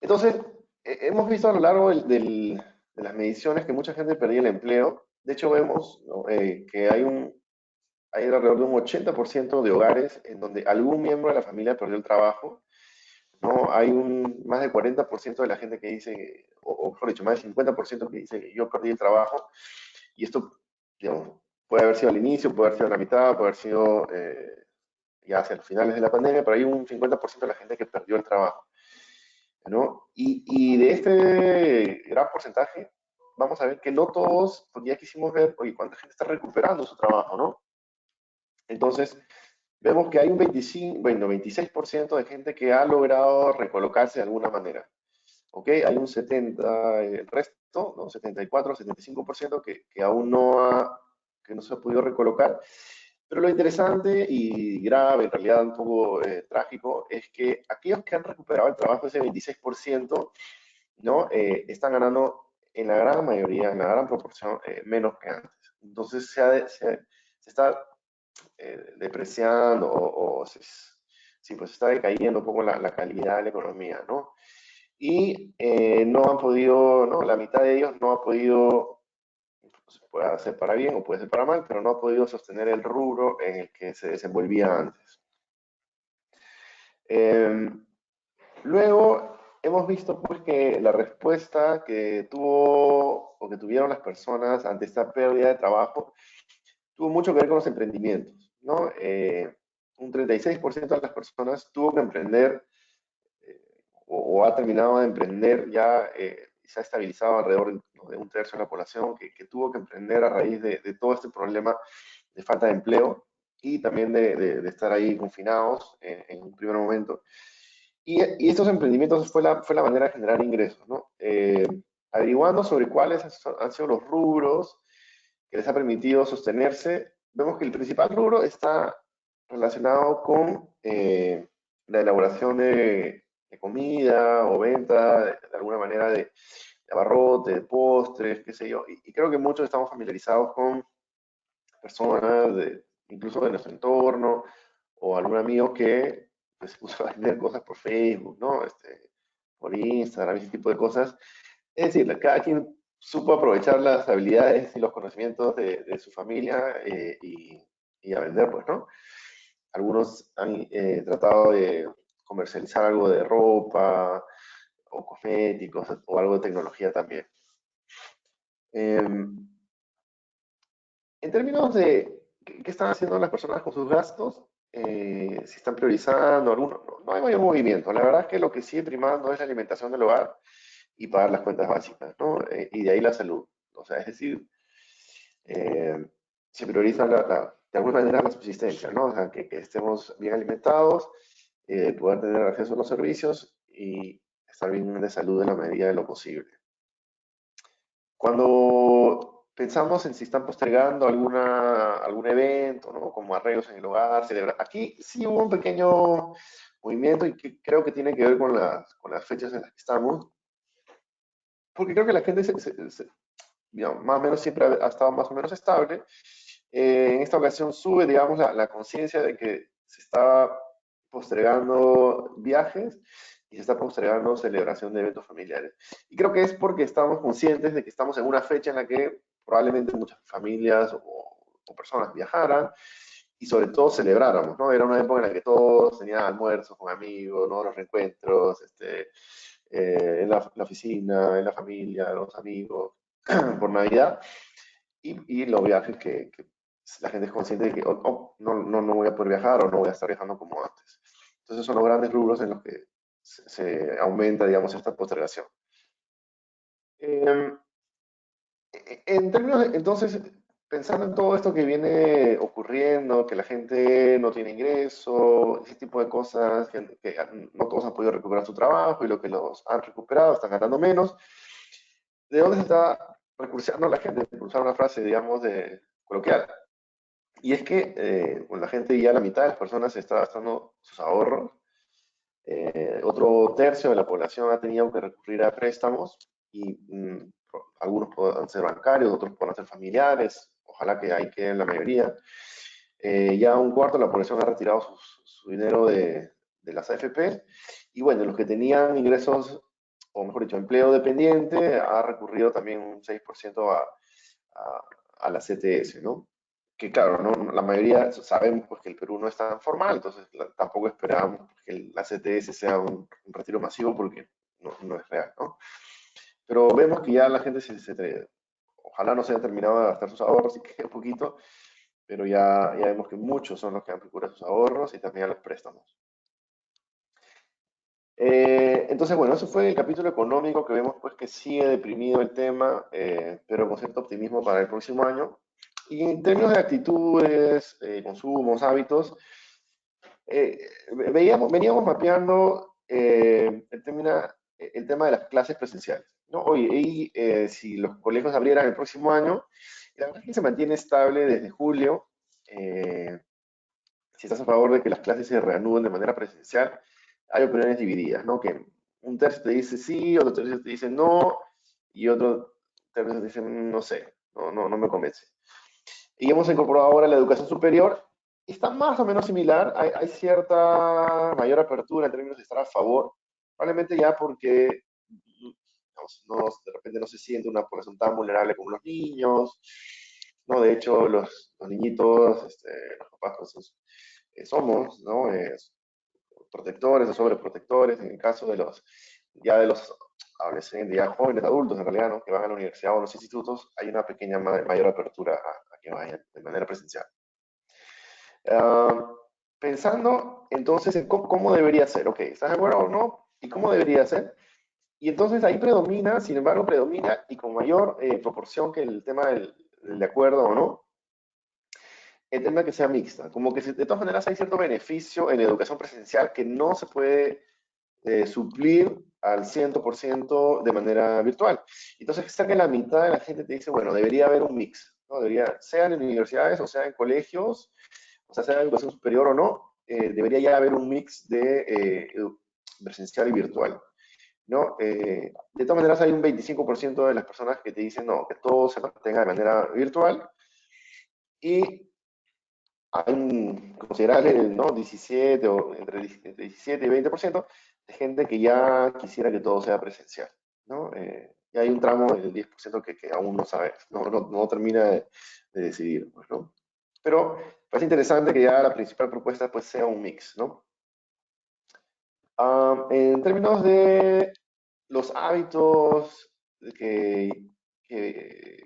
Entonces, hemos visto a lo largo de las mediciones que mucha gente perdía el empleo. De hecho, vemos, ¿no? Que hay alrededor de un 80% de hogares en donde algún miembro de la familia perdió el trabajo, ¿no? Hay más del 40% de la gente que dice, o mejor dicho, más del 50% que dice que yo perdí el trabajo, y esto, digamos, puede haber sido al inicio, puede haber sido a la mitad, puede haber sido ya hacia los finales de la pandemia, pero hay un 50% de la gente que perdió el trabajo, ¿no? Y de este gran porcentaje, vamos a ver que no todos, porque ya quisimos ver, oye, cuánta gente está recuperando su trabajo, ¿no? Entonces, vemos que hay un 25, bueno, 26% de gente que ha logrado recolocarse de alguna manera. ¿Ok? Hay un 70, el resto, ¿no? 74, 75% que aún que no se ha podido recolocar. Pero lo interesante y grave, en realidad un poco trágico, es que aquellos que han recuperado el trabajo, ese 26%, ¿no? Están ganando en la gran mayoría, en la gran proporción, menos que antes. Entonces se está depreciando sí, pues está decayendo un poco la calidad de la economía, ¿no? Y no han podido, ¿no? La mitad de ellos no ha podido, pues, puede ser para bien o puede ser para mal, pero no ha podido sostener el rubro en el que se desenvolvía antes. Luego hemos visto pues que la respuesta que tuvo o que tuvieron las personas ante esta pérdida de trabajo tuvo mucho que ver con los emprendimientos, ¿no? Un 36% de las personas tuvo que emprender o ha terminado de emprender ya y se ha estabilizado alrededor de un tercio de la población que tuvo que emprender a raíz de todo este problema de falta de empleo y también de estar ahí confinados en un primer momento. Y estos emprendimientos fue la manera de generar ingresos, ¿no? Averiguando sobre cuáles han sido los rubros que les ha permitido sostenerse, vemos que el principal rubro está relacionado con la elaboración de comida o venta, de alguna manera, de abarrotes, de postres, qué sé yo. Y creo que muchos estamos familiarizados con personas, incluso de nuestro entorno, o algún amigo que pues, se puso a vender cosas por Facebook, ¿no? Por Instagram, ese tipo de cosas. Es decir, cada quien supo aprovechar las habilidades y los conocimientos de su familia y a vender, pues, ¿no? Algunos han tratado de comercializar algo de ropa o cosméticos o algo de tecnología también. En términos de qué están haciendo las personas con sus gastos, si están priorizando algunos, no hay mayor movimiento. La verdad es que lo que sigue primando es la alimentación del hogar y pagar las cuentas básicas, ¿no? Y de ahí la salud. O sea, es decir, eh, se prioriza de alguna manera la subsistencia, ¿no? O sea, que estemos bien alimentados, poder tener acceso a los servicios y estar bien de salud en la medida de lo posible. Cuando pensamos en si están postergando algún evento, ¿no? Como arreglos en el hogar, celebrar, aquí sí hubo un pequeño movimiento y que creo que tiene que ver con las fechas en las que estamos, porque creo que la gente digamos, más o menos siempre ha estado más o menos estable. En esta ocasión sube, digamos, la conciencia de que se está postergando viajes y se está postergando celebración de eventos familiares. Y creo que es porque estamos conscientes de que estamos en una fecha en la que probablemente muchas familias o personas viajaran y sobre todo celebráramos, ¿no? Era una época en la que todos tenían almuerzos con amigos, ¿no? Los reencuentros, en la oficina, en la familia, los amigos, por Navidad, y los viajes que la gente es consciente de que no voy a poder viajar o no voy a estar viajando como antes. Entonces son los grandes rubros en los que se aumenta, digamos, esta postergación. Eh, en términos entonces, pensando en todo esto que viene ocurriendo, que la gente no tiene ingreso, ese tipo de cosas, que no todos han podido recuperar su trabajo y lo que los han recuperado están ganando menos, ¿de dónde se está recursiando la gente? Por usar una frase, digamos, de coloquial. Y es que bueno, la gente, ya la mitad de las personas se está gastando sus ahorros. Otro tercio de la población ha tenido que recurrir a préstamos y algunos pueden ser bancarios, otros pueden ser familiares. Ojalá que ahí queden la mayoría. Ya un cuarto de la población ha retirado su dinero de las AFP. Y bueno, los que tenían ingresos, o mejor dicho, empleo dependiente, ha recurrido también un 6% a, a la CTS, ¿no? Que claro, ¿no? La mayoría sabemos pues, que el Perú no es tan formal, entonces tampoco esperábamos que la CTS sea un retiro masivo porque no es real, ¿no? Pero vemos que ya la gente ojalá no se haya terminado de gastar sus ahorros y que un poquito, pero ya vemos que muchos son los que han recurrido a sus ahorros y también a los préstamos. Entonces, bueno, eso fue el capítulo económico que vemos pues que sigue deprimido el tema, pero con cierto optimismo para el próximo año. Y en términos de actitudes, consumos, hábitos, eh, veníamos mapeando el tema de las clases presenciales, ¿no? Oye, y si los colegios abrieran el próximo año, la verdad es que se mantiene estable desde julio. eh, si estás a favor de que las clases se reanuden de manera presencial, hay opiniones divididas, ¿no? Que un tercio te dice sí, otro tercio te dice no, y otro tercio te dice no sé, no me convence. Y hemos incorporado ahora la educación superior. Está más o menos similar, hay cierta mayor apertura en términos de estar a favor, probablemente ya porque digamos, de repente no se siente una población tan vulnerable como los niños, ¿no? De hecho, los niñitos, los papás pues, somos, ¿no? Protectores o sobreprotectores, en el caso de los adolescentes, ya jóvenes adultos en realidad, ¿no? Que van a la universidad o a los institutos, hay una pequeña mayor apertura a que vayan de manera presencial. Uh, Pensando entonces en cómo debería ser, ok, ¿estás de acuerdo o no? ¿Y cómo debería ser? Y entonces ahí predomina, sin embargo, predomina y con mayor proporción que el tema del de acuerdo o no, el tema que sea mixta. Como que de todas maneras hay cierto beneficio en la educación presencial que no se puede suplir al 100% de manera virtual. Entonces, está que la mitad de la gente te dice, bueno, debería haber un mix, ¿no? Debería, sea en universidades o sea en colegios, o sea en educación superior o no, debería ya haber un mix de presencial y virtual, ¿no? De todas maneras, hay un 25% de las personas que te dicen, no, que todo se mantenga de manera virtual, y hay un considerable, ¿no? 17 o entre 17 y 20% de gente que ya quisiera que todo sea presencial, ¿no? Y hay un tramo del 10% que aún no sabe, no termina de decidir, pues, ¿no? Pero parece interesante que ya la principal propuesta pues sea un mix, ¿no? En términos de los hábitos que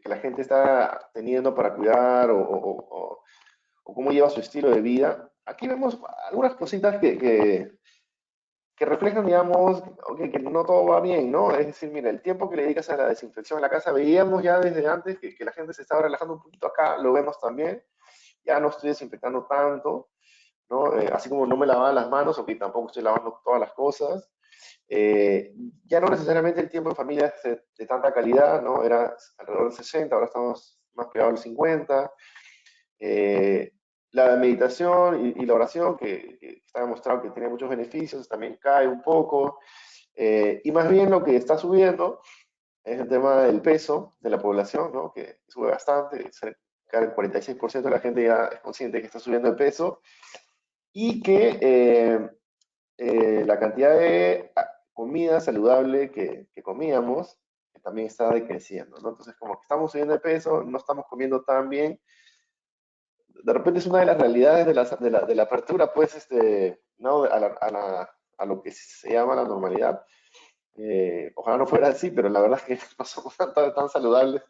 la gente está teniendo para cuidar o cómo lleva su estilo de vida, aquí vemos algunas cositas que reflejan, digamos, que no todo va bien, ¿no? Es decir, mira, el tiempo que le dedicas a la desinfección en la casa, veíamos ya desde antes que la gente se estaba relajando un poquito acá, lo vemos también, ya no estoy desinfectando tanto, ¿no? Así como no me lavaba las manos, o que tampoco estoy lavando todas las cosas. Ya no necesariamente el tiempo en familia es de tanta calidad, ¿no? Era alrededor del 60, ahora estamos más pegados al 50. Eh, la meditación y la oración, que está demostrado que tiene muchos beneficios, también cae un poco. Y más bien lo que está subiendo es el tema del peso de la población, ¿no? Que sube bastante, cerca del 46% de la gente ya es consciente que está subiendo el peso y que la cantidad de comida saludable que comíamos que también está decreciendo, ¿no? Entonces, como que estamos subiendo de peso, no estamos comiendo tan bien. De repente es una de las realidades de la apertura, pues, ¿no? A lo que se llama la normalidad. Ojalá no fuera así, pero la verdad es que no somos tan saludables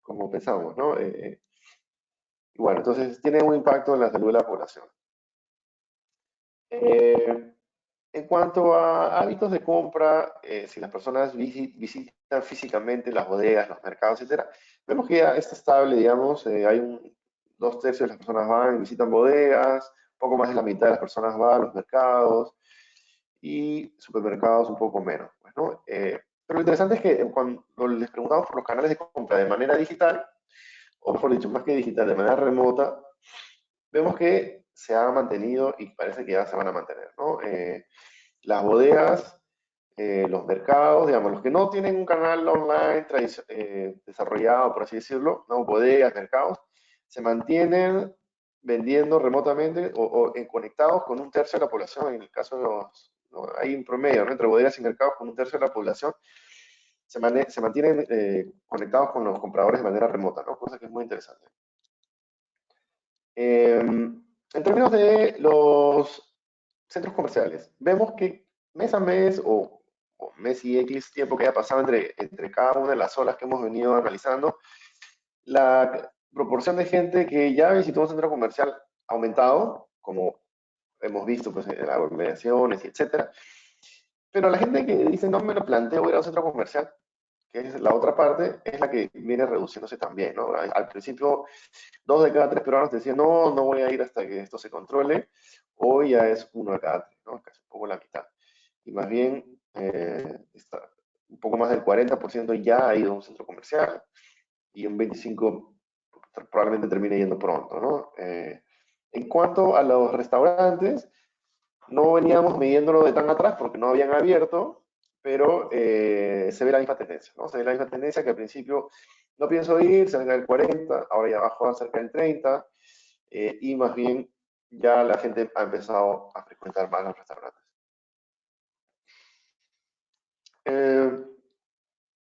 como pensamos, ¿no? Y bueno, entonces tiene un impacto en la salud de la población. Eh, En cuanto a hábitos de compra, si las personas visitan físicamente las bodegas, los mercados, etcétera, vemos que ya está estable, digamos, hay 2/3 de las personas van y visitan bodegas, poco más de la mitad de las personas van a los mercados y supermercados un poco menos, pues, ¿no? Pero lo interesante es que cuando les preguntamos por los canales de compra de manera digital, o mejor dicho, más que digital, de manera remota, vemos que se ha mantenido y parece que ya se van a mantener, ¿no? Las bodegas, los mercados, digamos, los que no tienen un canal online desarrollado, por así decirlo, ¿no? Bodegas, mercados, se mantienen vendiendo remotamente o conectados con 1/3 de la población. En el caso de ¿no? Hay un promedio, ¿no? Entre bodegas y mercados con 1/3 de la población se mantienen conectados con los compradores de manera remota, ¿no? Cosa que es muy interesante. En términos de los centros comerciales, vemos que mes a mes o mes y X tiempo que haya pasado entre cada una de las olas que hemos venido analizando, la proporción de gente que ya visitó un centro comercial ha aumentado, como hemos visto pues, en las aglomeraciones y etcétera. Pero la gente que dice no me lo planteo ir a un centro comercial, que es la otra parte, es la que viene reduciéndose también, ¿no? Al principio 2 de cada 3 peruanos decían, no, no voy a ir hasta que esto se controle. Hoy ya es 1 de cada 3, ¿no? Casi un poco la mitad. Y más bien, un poco más del 40% ya ha ido a un centro comercial y un 25% probablemente termine yendo pronto, ¿no? En cuanto a los restaurantes, no veníamos midiéndolo de tan atrás porque no habían abierto, pero se ve la misma tendencia, ¿no? Se ve la misma tendencia que al principio no pienso ir, cerca del 40, ahora ya bajó a cerca del 30, y más bien ya la gente ha empezado a frecuentar más los restaurantes. Eh,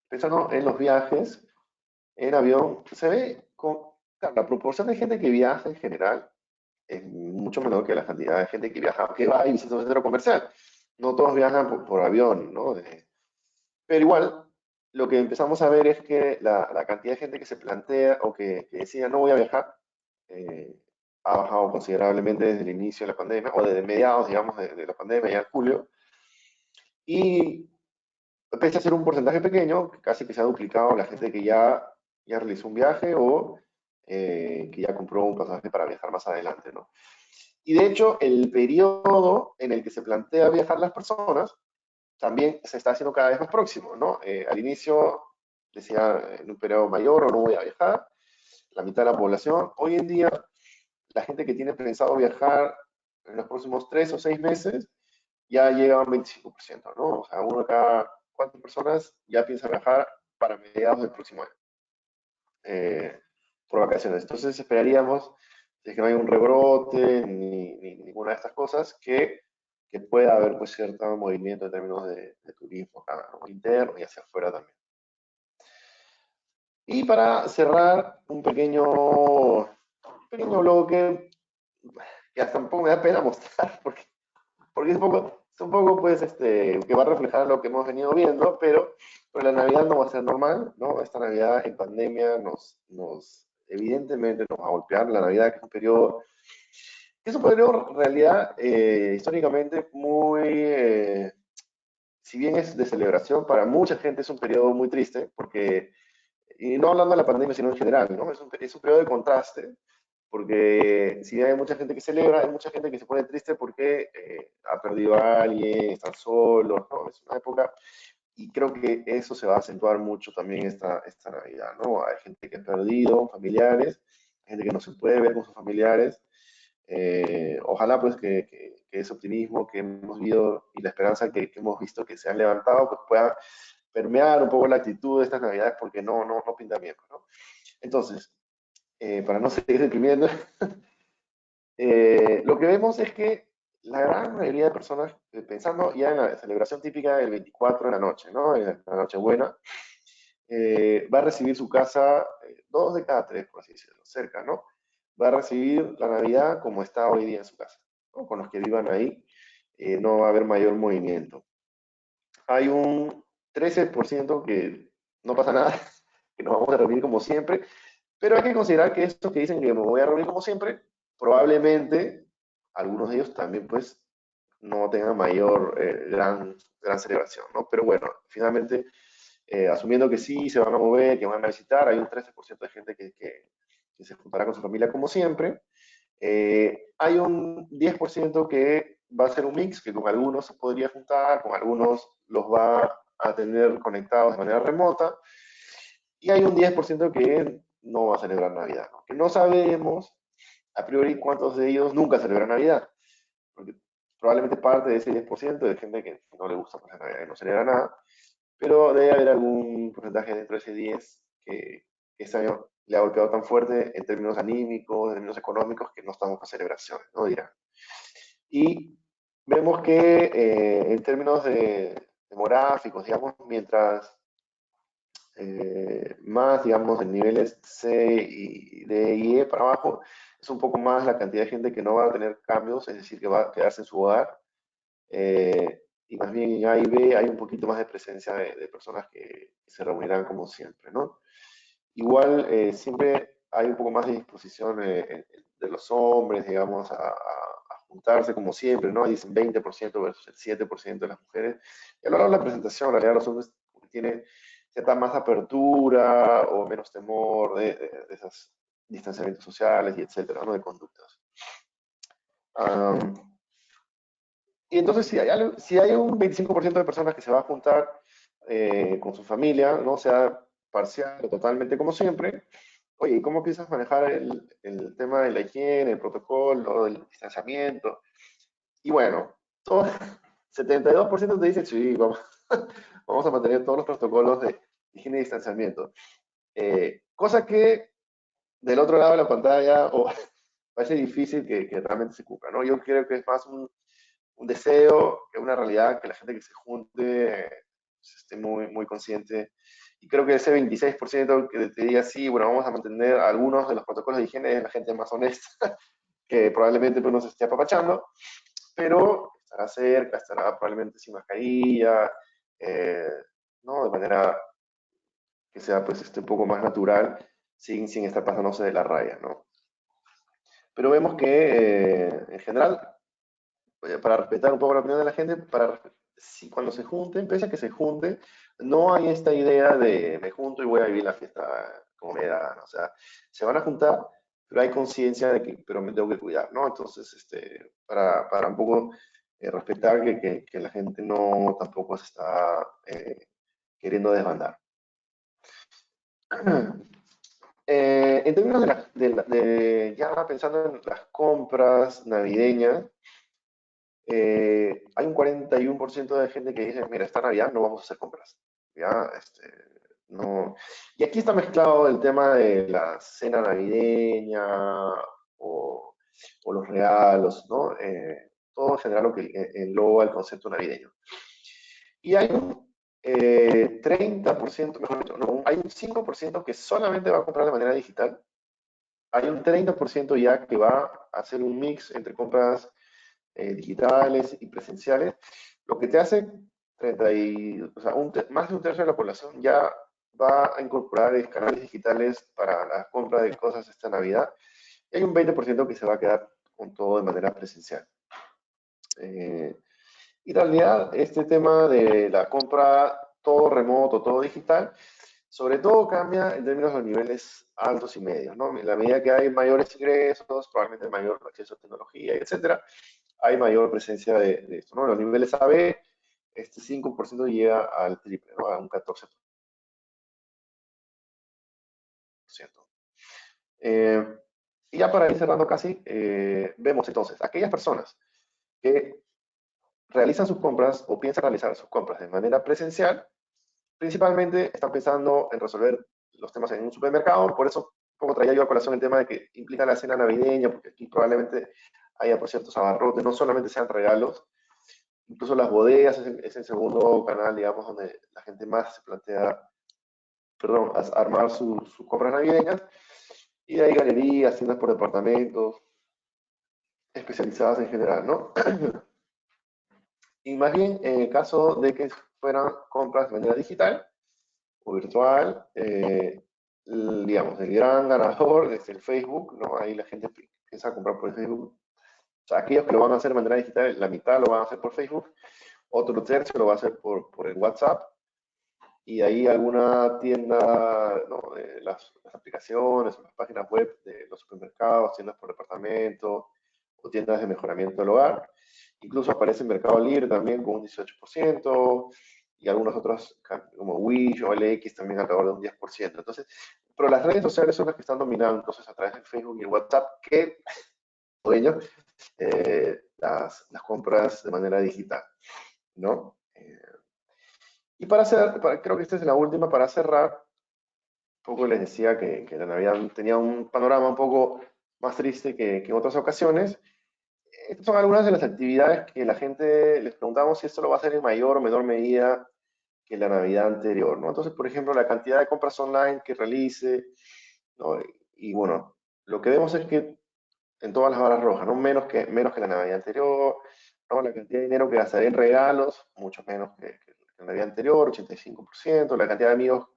Pensando en los viajes, en avión, se ve claro, la proporción de gente que viaja en general es mucho menor que la cantidad de gente que viaja, que va y visita un centro comercial. No todos viajan por avión, ¿no? Pero igual, lo que empezamos a ver es que la cantidad de gente que se plantea o que decía no voy a viajar, eh, ha bajado considerablemente desde el inicio de la pandemia, o desde mediados, digamos, de la pandemia, ya en julio. Y pese a ser un porcentaje pequeño, casi que se ha duplicado la gente que ya realizó un viaje o que ya compró un pasaje para viajar más adelante, ¿no? Y de hecho, el periodo en el que se plantea viajar las personas también se está haciendo cada vez más próximo, ¿no? Al inicio decía en un periodo mayor o no voy a viajar, la mitad de la población. Hoy en día, la gente que tiene pensado viajar en los próximos 3 o 6 meses ya llega a un 25%, ¿no? O sea, 1 de cada 4 personas ya piensa viajar para mediados del próximo año por vacaciones. Entonces esperaríamos es que no hay un rebrote ni ninguna de estas cosas, que pueda haber pues cierto movimiento en términos de turismo acá, ¿no? Interno y hacia afuera también. Y para cerrar, un pequeño bloque que hasta un poco me da pena mostrar, porque es un poco pues, que va a reflejar lo que hemos venido viendo, pero la Navidad no va a ser normal, ¿no? Esta Navidad en pandemia evidentemente nos va a golpear. La Navidad, que es un periodo en realidad históricamente si bien es de celebración, para mucha gente es un periodo muy triste, porque, y no hablando de la pandemia, sino en general, ¿no? Es un periodo de contraste, porque si bien hay mucha gente que celebra, hay mucha gente que se pone triste porque ha perdido a alguien, están solos, ¿no? Es una época, y creo que eso se va a acentuar mucho también esta Navidad, ¿no? Hay gente que ha perdido familiares, hay gente que no se puede ver con sus familiares. Ojalá pues que ese optimismo que hemos visto y la esperanza que hemos visto que se han levantado pues pueda permear un poco la actitud de estas Navidades, porque no pinta bien, ¿no? Entonces, para no seguir deprimiendo, lo que vemos es que la gran mayoría de personas, pensando ya en la celebración típica del 24 de la noche, ¿no? En la Nochebuena, va a recibir su casa, dos de cada tres, por así decirlo, cerca, ¿no? Va a recibir la Navidad como está hoy día en su casa, ¿no? Con los que vivan ahí, no va a haber mayor movimiento. Hay un 13% que no pasa nada, que nos vamos a reunir como siempre, pero hay que considerar que estos que dicen que me voy a reunir como siempre, probablemente algunos de ellos también pues no tengan mayor gran celebración, ¿no? Pero bueno, finalmente, asumiendo que sí se van a mover, que van a visitar, hay un 13% de gente que se juntará con su familia como siempre. Hay un 10% que va a ser un mix, que con algunos se podría juntar, con algunos los va a tener conectados de manera remota, y hay un 10% que no va a celebrar Navidad, ¿no? Que no sabemos a priori cuántos de ellos nunca celebran Navidad, porque probablemente parte de ese 10% de gente que no le gusta pasar Navidad y no celebra nada, pero debe haber algún porcentaje dentro de ese 10 que este año le ha golpeado tan fuerte en términos anímicos, en términos económicos, que no estamos para celebraciones, ¿no? Dirán. Y vemos que en términos demográficos, digamos, mientras más, digamos, en niveles C y D y E para abajo, es un poco más la cantidad de gente que no va a tener cambios, es decir, que va a quedarse en su hogar. Y más bien en A y B hay un poquito más de presencia de personas que se reunirán como siempre, ¿no? Igual siempre hay un poco más de disposición de los hombres, digamos, a juntarse como siempre, ¿no? Dicen 20% versus el 7% de las mujeres. Y a lo largo de la presentación, la realidad, los hombres tienen cierta más apertura o menos temor de esos distanciamientos sociales y etcétera, ¿no? De conductas. Um, y entonces, si hay un 25% de personas que se va a juntar con su familia, ¿no? Sea parcial o totalmente como siempre, oye, ¿y cómo piensas manejar el tema de la higiene, el protocolo, el distanciamiento? Y bueno, todo, 72% te dice, sí, vamos a mantener todos los protocolos de higiene y distanciamiento. Cosa que del otro lado de la pantalla parece difícil que realmente se cumpla, ¿no? Yo creo que es más un deseo que una realidad, que la gente que se junte esté muy, muy consciente. Y creo que ese 26% que te diga sí, bueno, vamos a mantener algunos de los protocolos de higiene, es la gente más honesta, que probablemente pues, no se esté apapachando, pero estará cerca, estará probablemente sin mascarilla, eh, ¿no? De manera que sea pues un poco más natural, sin estar pasándose de la raya, ¿no? Pero vemos que en general, para respetar un poco la opinión de la gente, si cuando se junten, pese a que se junten, no hay esta idea de me junto y voy a vivir la fiesta como me da, ¿no? O sea, se van a juntar, pero hay conciencia de que, pero me tengo que cuidar, ¿no? Entonces, para un poco respetar que la gente no tampoco se está queriendo desbandar. En términos ya pensando en las compras navideñas, hay un 41% de gente que dice, mira, esta Navidad no vamos a hacer compras. ¿Ya? No. Y aquí está mezclado el tema de la cena navideña, o los regalos, ¿no? Todo en general lo que engloba el concepto navideño. Y hay un 30%, mejor dicho, no, hay un 5% que solamente va a comprar de manera digital. Hay un 30% ya que va a hacer un mix entre compras digitales y presenciales, lo que te hace 30 o sea, más de un tercio de la población ya va a incorporar canales digitales para la compra de cosas esta Navidad. Y hay un 20% que se va a quedar con todo de manera presencial. Y en realidad, este tema de la compra todo remoto, todo digital, sobre todo cambia en términos de los niveles altos y medios, ¿no? A la medida que hay mayores ingresos, probablemente mayor acceso a tecnología, etcétera, hay mayor presencia de esto, ¿no? Los niveles AB, este 5% llega al triple, ¿no? A un 14%. Y ya para ir cerrando casi, vemos entonces aquellas personas que realizan sus compras o piensan realizar sus compras de manera presencial, principalmente están pensando en resolver los temas en un supermercado, por eso un poco traía yo a colación el tema de que implica la cena navideña, porque aquí probablemente haya por ciertos abarrotes, no solamente sean regalos, incluso las bodegas es el segundo canal, digamos, donde la gente más se plantea, perdón, armar sus compras navideñas, y de ahí galerías, tiendas por departamentos, especializadas en general, ¿no? Y más bien, en el caso de que fueran compras de manera digital o virtual, digamos, el gran ganador es el Facebook, ¿no? Ahí la gente piensa comprar por el Facebook. O sea, aquellos que lo van a hacer de manera digital, la mitad lo van a hacer por Facebook, otro tercio lo va a hacer por el WhatsApp, y ahí alguna tienda, ¿no? Las aplicaciones o las páginas web de los supermercados, tiendas por departamento o tiendas de mejoramiento del hogar. Incluso aparece en Mercado Libre también con un 18% y algunos otros como Wish o LX también alrededor de un 10%. Entonces, pero las redes sociales son las que están dominando entonces a través del Facebook y el WhatsApp que dueños las compras de manera digital, ¿no? Y creo que esta es la última, para cerrar, un poco les decía que la Navidad tenía un panorama un poco más triste que en otras ocasiones. Estas son algunas de las actividades que la gente les preguntamos si esto lo va a hacer en mayor o menor medida que la Navidad anterior, ¿no? Entonces, por ejemplo, la cantidad de compras online que realice, ¿no? Y bueno, lo que vemos es que en todas las barras rojas, ¿no? Menos que la Navidad anterior, ¿no? La cantidad de dinero que gastaré en regalos, mucho menos que la Navidad anterior, 85%, la cantidad de amigos,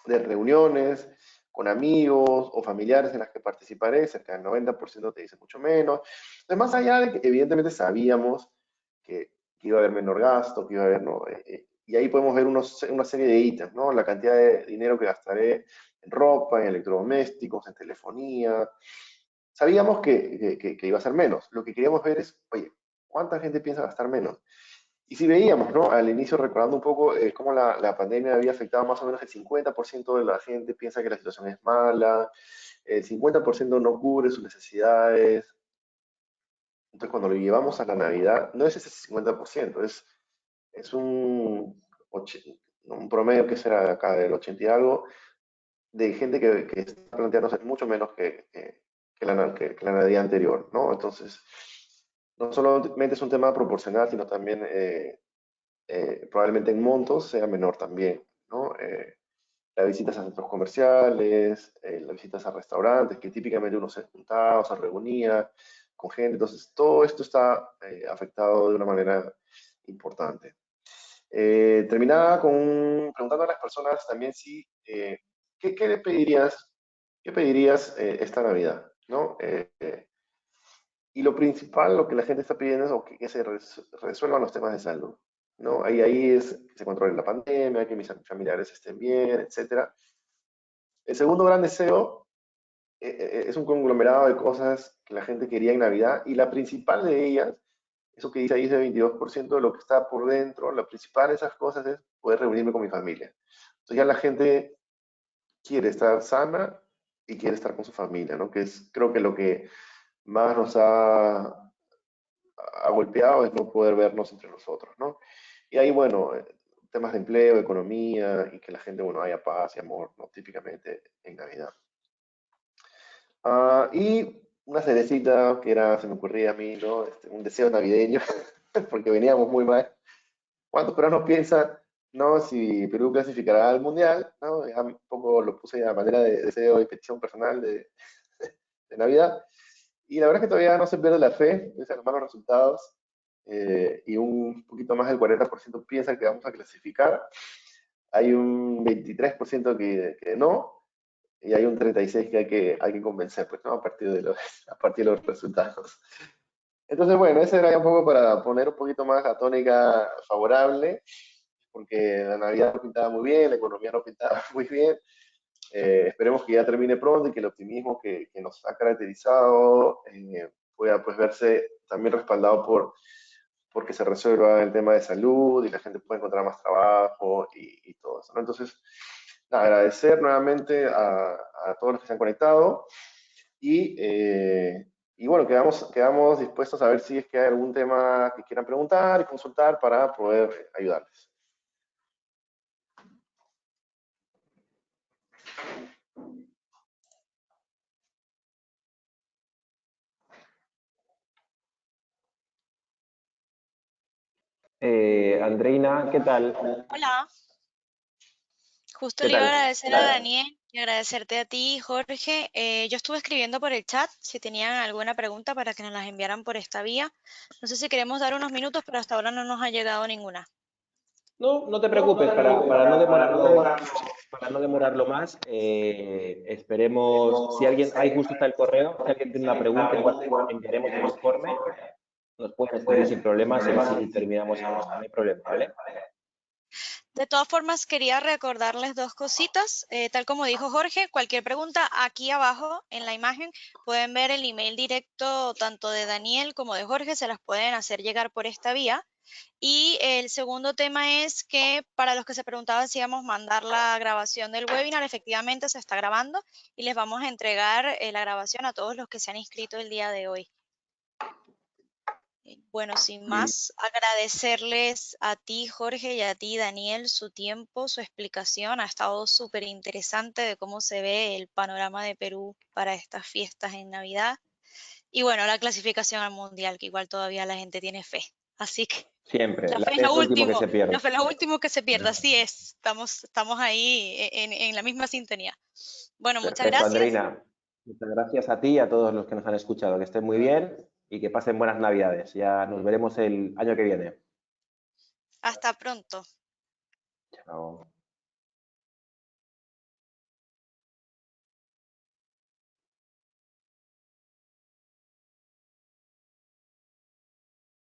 de reuniones con amigos o familiares en las que participaré, cerca del 90% te dice mucho menos. Entonces, más allá de que evidentemente sabíamos que iba a haber menor gasto, que iba a haber, ¿no? Y ahí podemos ver una serie de ítems, ¿no? La cantidad de dinero que gastaré en ropa, en electrodomésticos, en telefonía. Sabíamos que iba a ser menos. Lo que queríamos ver es, oye, ¿cuánta gente piensa gastar menos? Y si veíamos, ¿no? Al inicio, recordando un poco cómo la pandemia había afectado más o menos el 50% de la gente piensa que la situación es mala, el 50% no cubre sus necesidades. Entonces, cuando lo llevamos a la Navidad, no es ese 50%, es un promedio que será de acá del 80 y algo, de gente que está planteándose mucho menos que la Navidad anterior, ¿no? Entonces, no solamente es un tema proporcional, sino también probablemente en montos sea menor también, ¿no? Las visitas a centros comerciales, las visitas a restaurantes, que típicamente uno se juntaba o se reunía con gente, entonces todo esto está afectado de una manera importante. Terminaba preguntando a las personas también si, ¿qué le pedirías, qué pedirías esta Navidad, ¿no? Y lo principal, lo que la gente está pidiendo es que se resuelvan los temas de salud, ¿no? Ahí es que se controle la pandemia, que mis familiares estén bien, etcétera. El segundo gran deseo es un conglomerado de cosas que la gente quería en Navidad, y la principal de ellas, eso que dice ahí es el 22% de lo que está por dentro, la principal de esas cosas es poder reunirme con mi familia. Entonces ya la gente quiere estar sana y quiere estar con su familia, ¿no? Que es, creo que lo que más nos ha golpeado es no poder vernos entre nosotros, ¿no? Y ahí, bueno, temas de empleo, economía, y que la gente, bueno, haya paz y amor, ¿no? Típicamente en Navidad. Y una cerecita que era, se me ocurría a mí, ¿no? Un deseo navideño, porque veníamos muy mal. ¿Cuántos peruanos piensan, no, si Perú clasificará al Mundial? ¿No? Ya un poco lo puse a manera de deseo y petición personal de Navidad. Y la verdad es que todavía no se pierde la fe, pese a los malos resultados, y un poquito más del 40% piensa que vamos a clasificar. Hay un 23% que no, y hay un 36% que hay que convencer, pues, ¿no? A partir de a partir de los resultados. Entonces, bueno, ese era ya un poco para poner un poquito más la tónica favorable, porque la Navidad no pintaba muy bien, la economía no pintaba muy bien. Esperemos que ya termine pronto y que el optimismo que nos ha caracterizado pueda pues verse también respaldado porque se resuelva el tema de salud y la gente pueda encontrar más trabajo y todo eso, ¿no? Entonces, nada, agradecer nuevamente a todos los que se han conectado y bueno, quedamos dispuestos a ver si es que hay algún tema que quieran preguntar y consultar para poder ayudarles. Andreina, ¿qué tal? Hola. Justo ¿Qué le iba a tal? agradecer a Daniel y agradecerte a ti, Jorge. Yo estuve escribiendo por el chat si tenían alguna pregunta para que nos las enviaran por esta vía. No sé si queremos dar unos minutos, pero hasta ahora no nos ha llegado ninguna. No, no te No, no preocupes, te preocupes, para no demorarlo. para no demorarlo más, esperemos, si alguien, ahí justo está el correo, si alguien tiene una pregunta, igual enviaremos el informe, nos pueden escribir sin problemas y terminamos en esto, no hay problema, ¿vale? De todas formas, quería recordarles dos cositas. Tal como dijo Jorge, cualquier pregunta aquí abajo en la imagen pueden ver el email directo tanto de Daniel como de Jorge, se las pueden hacer llegar por esta vía. Y el segundo tema es que para los que se preguntaban si íbamos a mandar la grabación del webinar, efectivamente se está grabando y les vamos a entregar la grabación a todos los que se han inscrito el día de hoy. Bueno, sin más, agradecerles a ti, Jorge, y a ti, Daniel, su tiempo, su explicación. Ha estado súper interesante de cómo se ve el panorama de Perú para estas fiestas en Navidad. Y bueno, la clasificación al Mundial, que igual todavía la gente tiene fe. Así que Siempre, la la fe es fe es lo lo último que último, se pierde. la fe es lo último que se pierde, así es. Estamos ahí en la misma sintonía. Bueno, muchas Perfecto, gracias. Andreina. Muchas gracias a ti y a todos los que nos han escuchado. Que estén muy bien y que pasen buenas Navidades. Ya nos veremos el año que viene. Hasta pronto. Chao.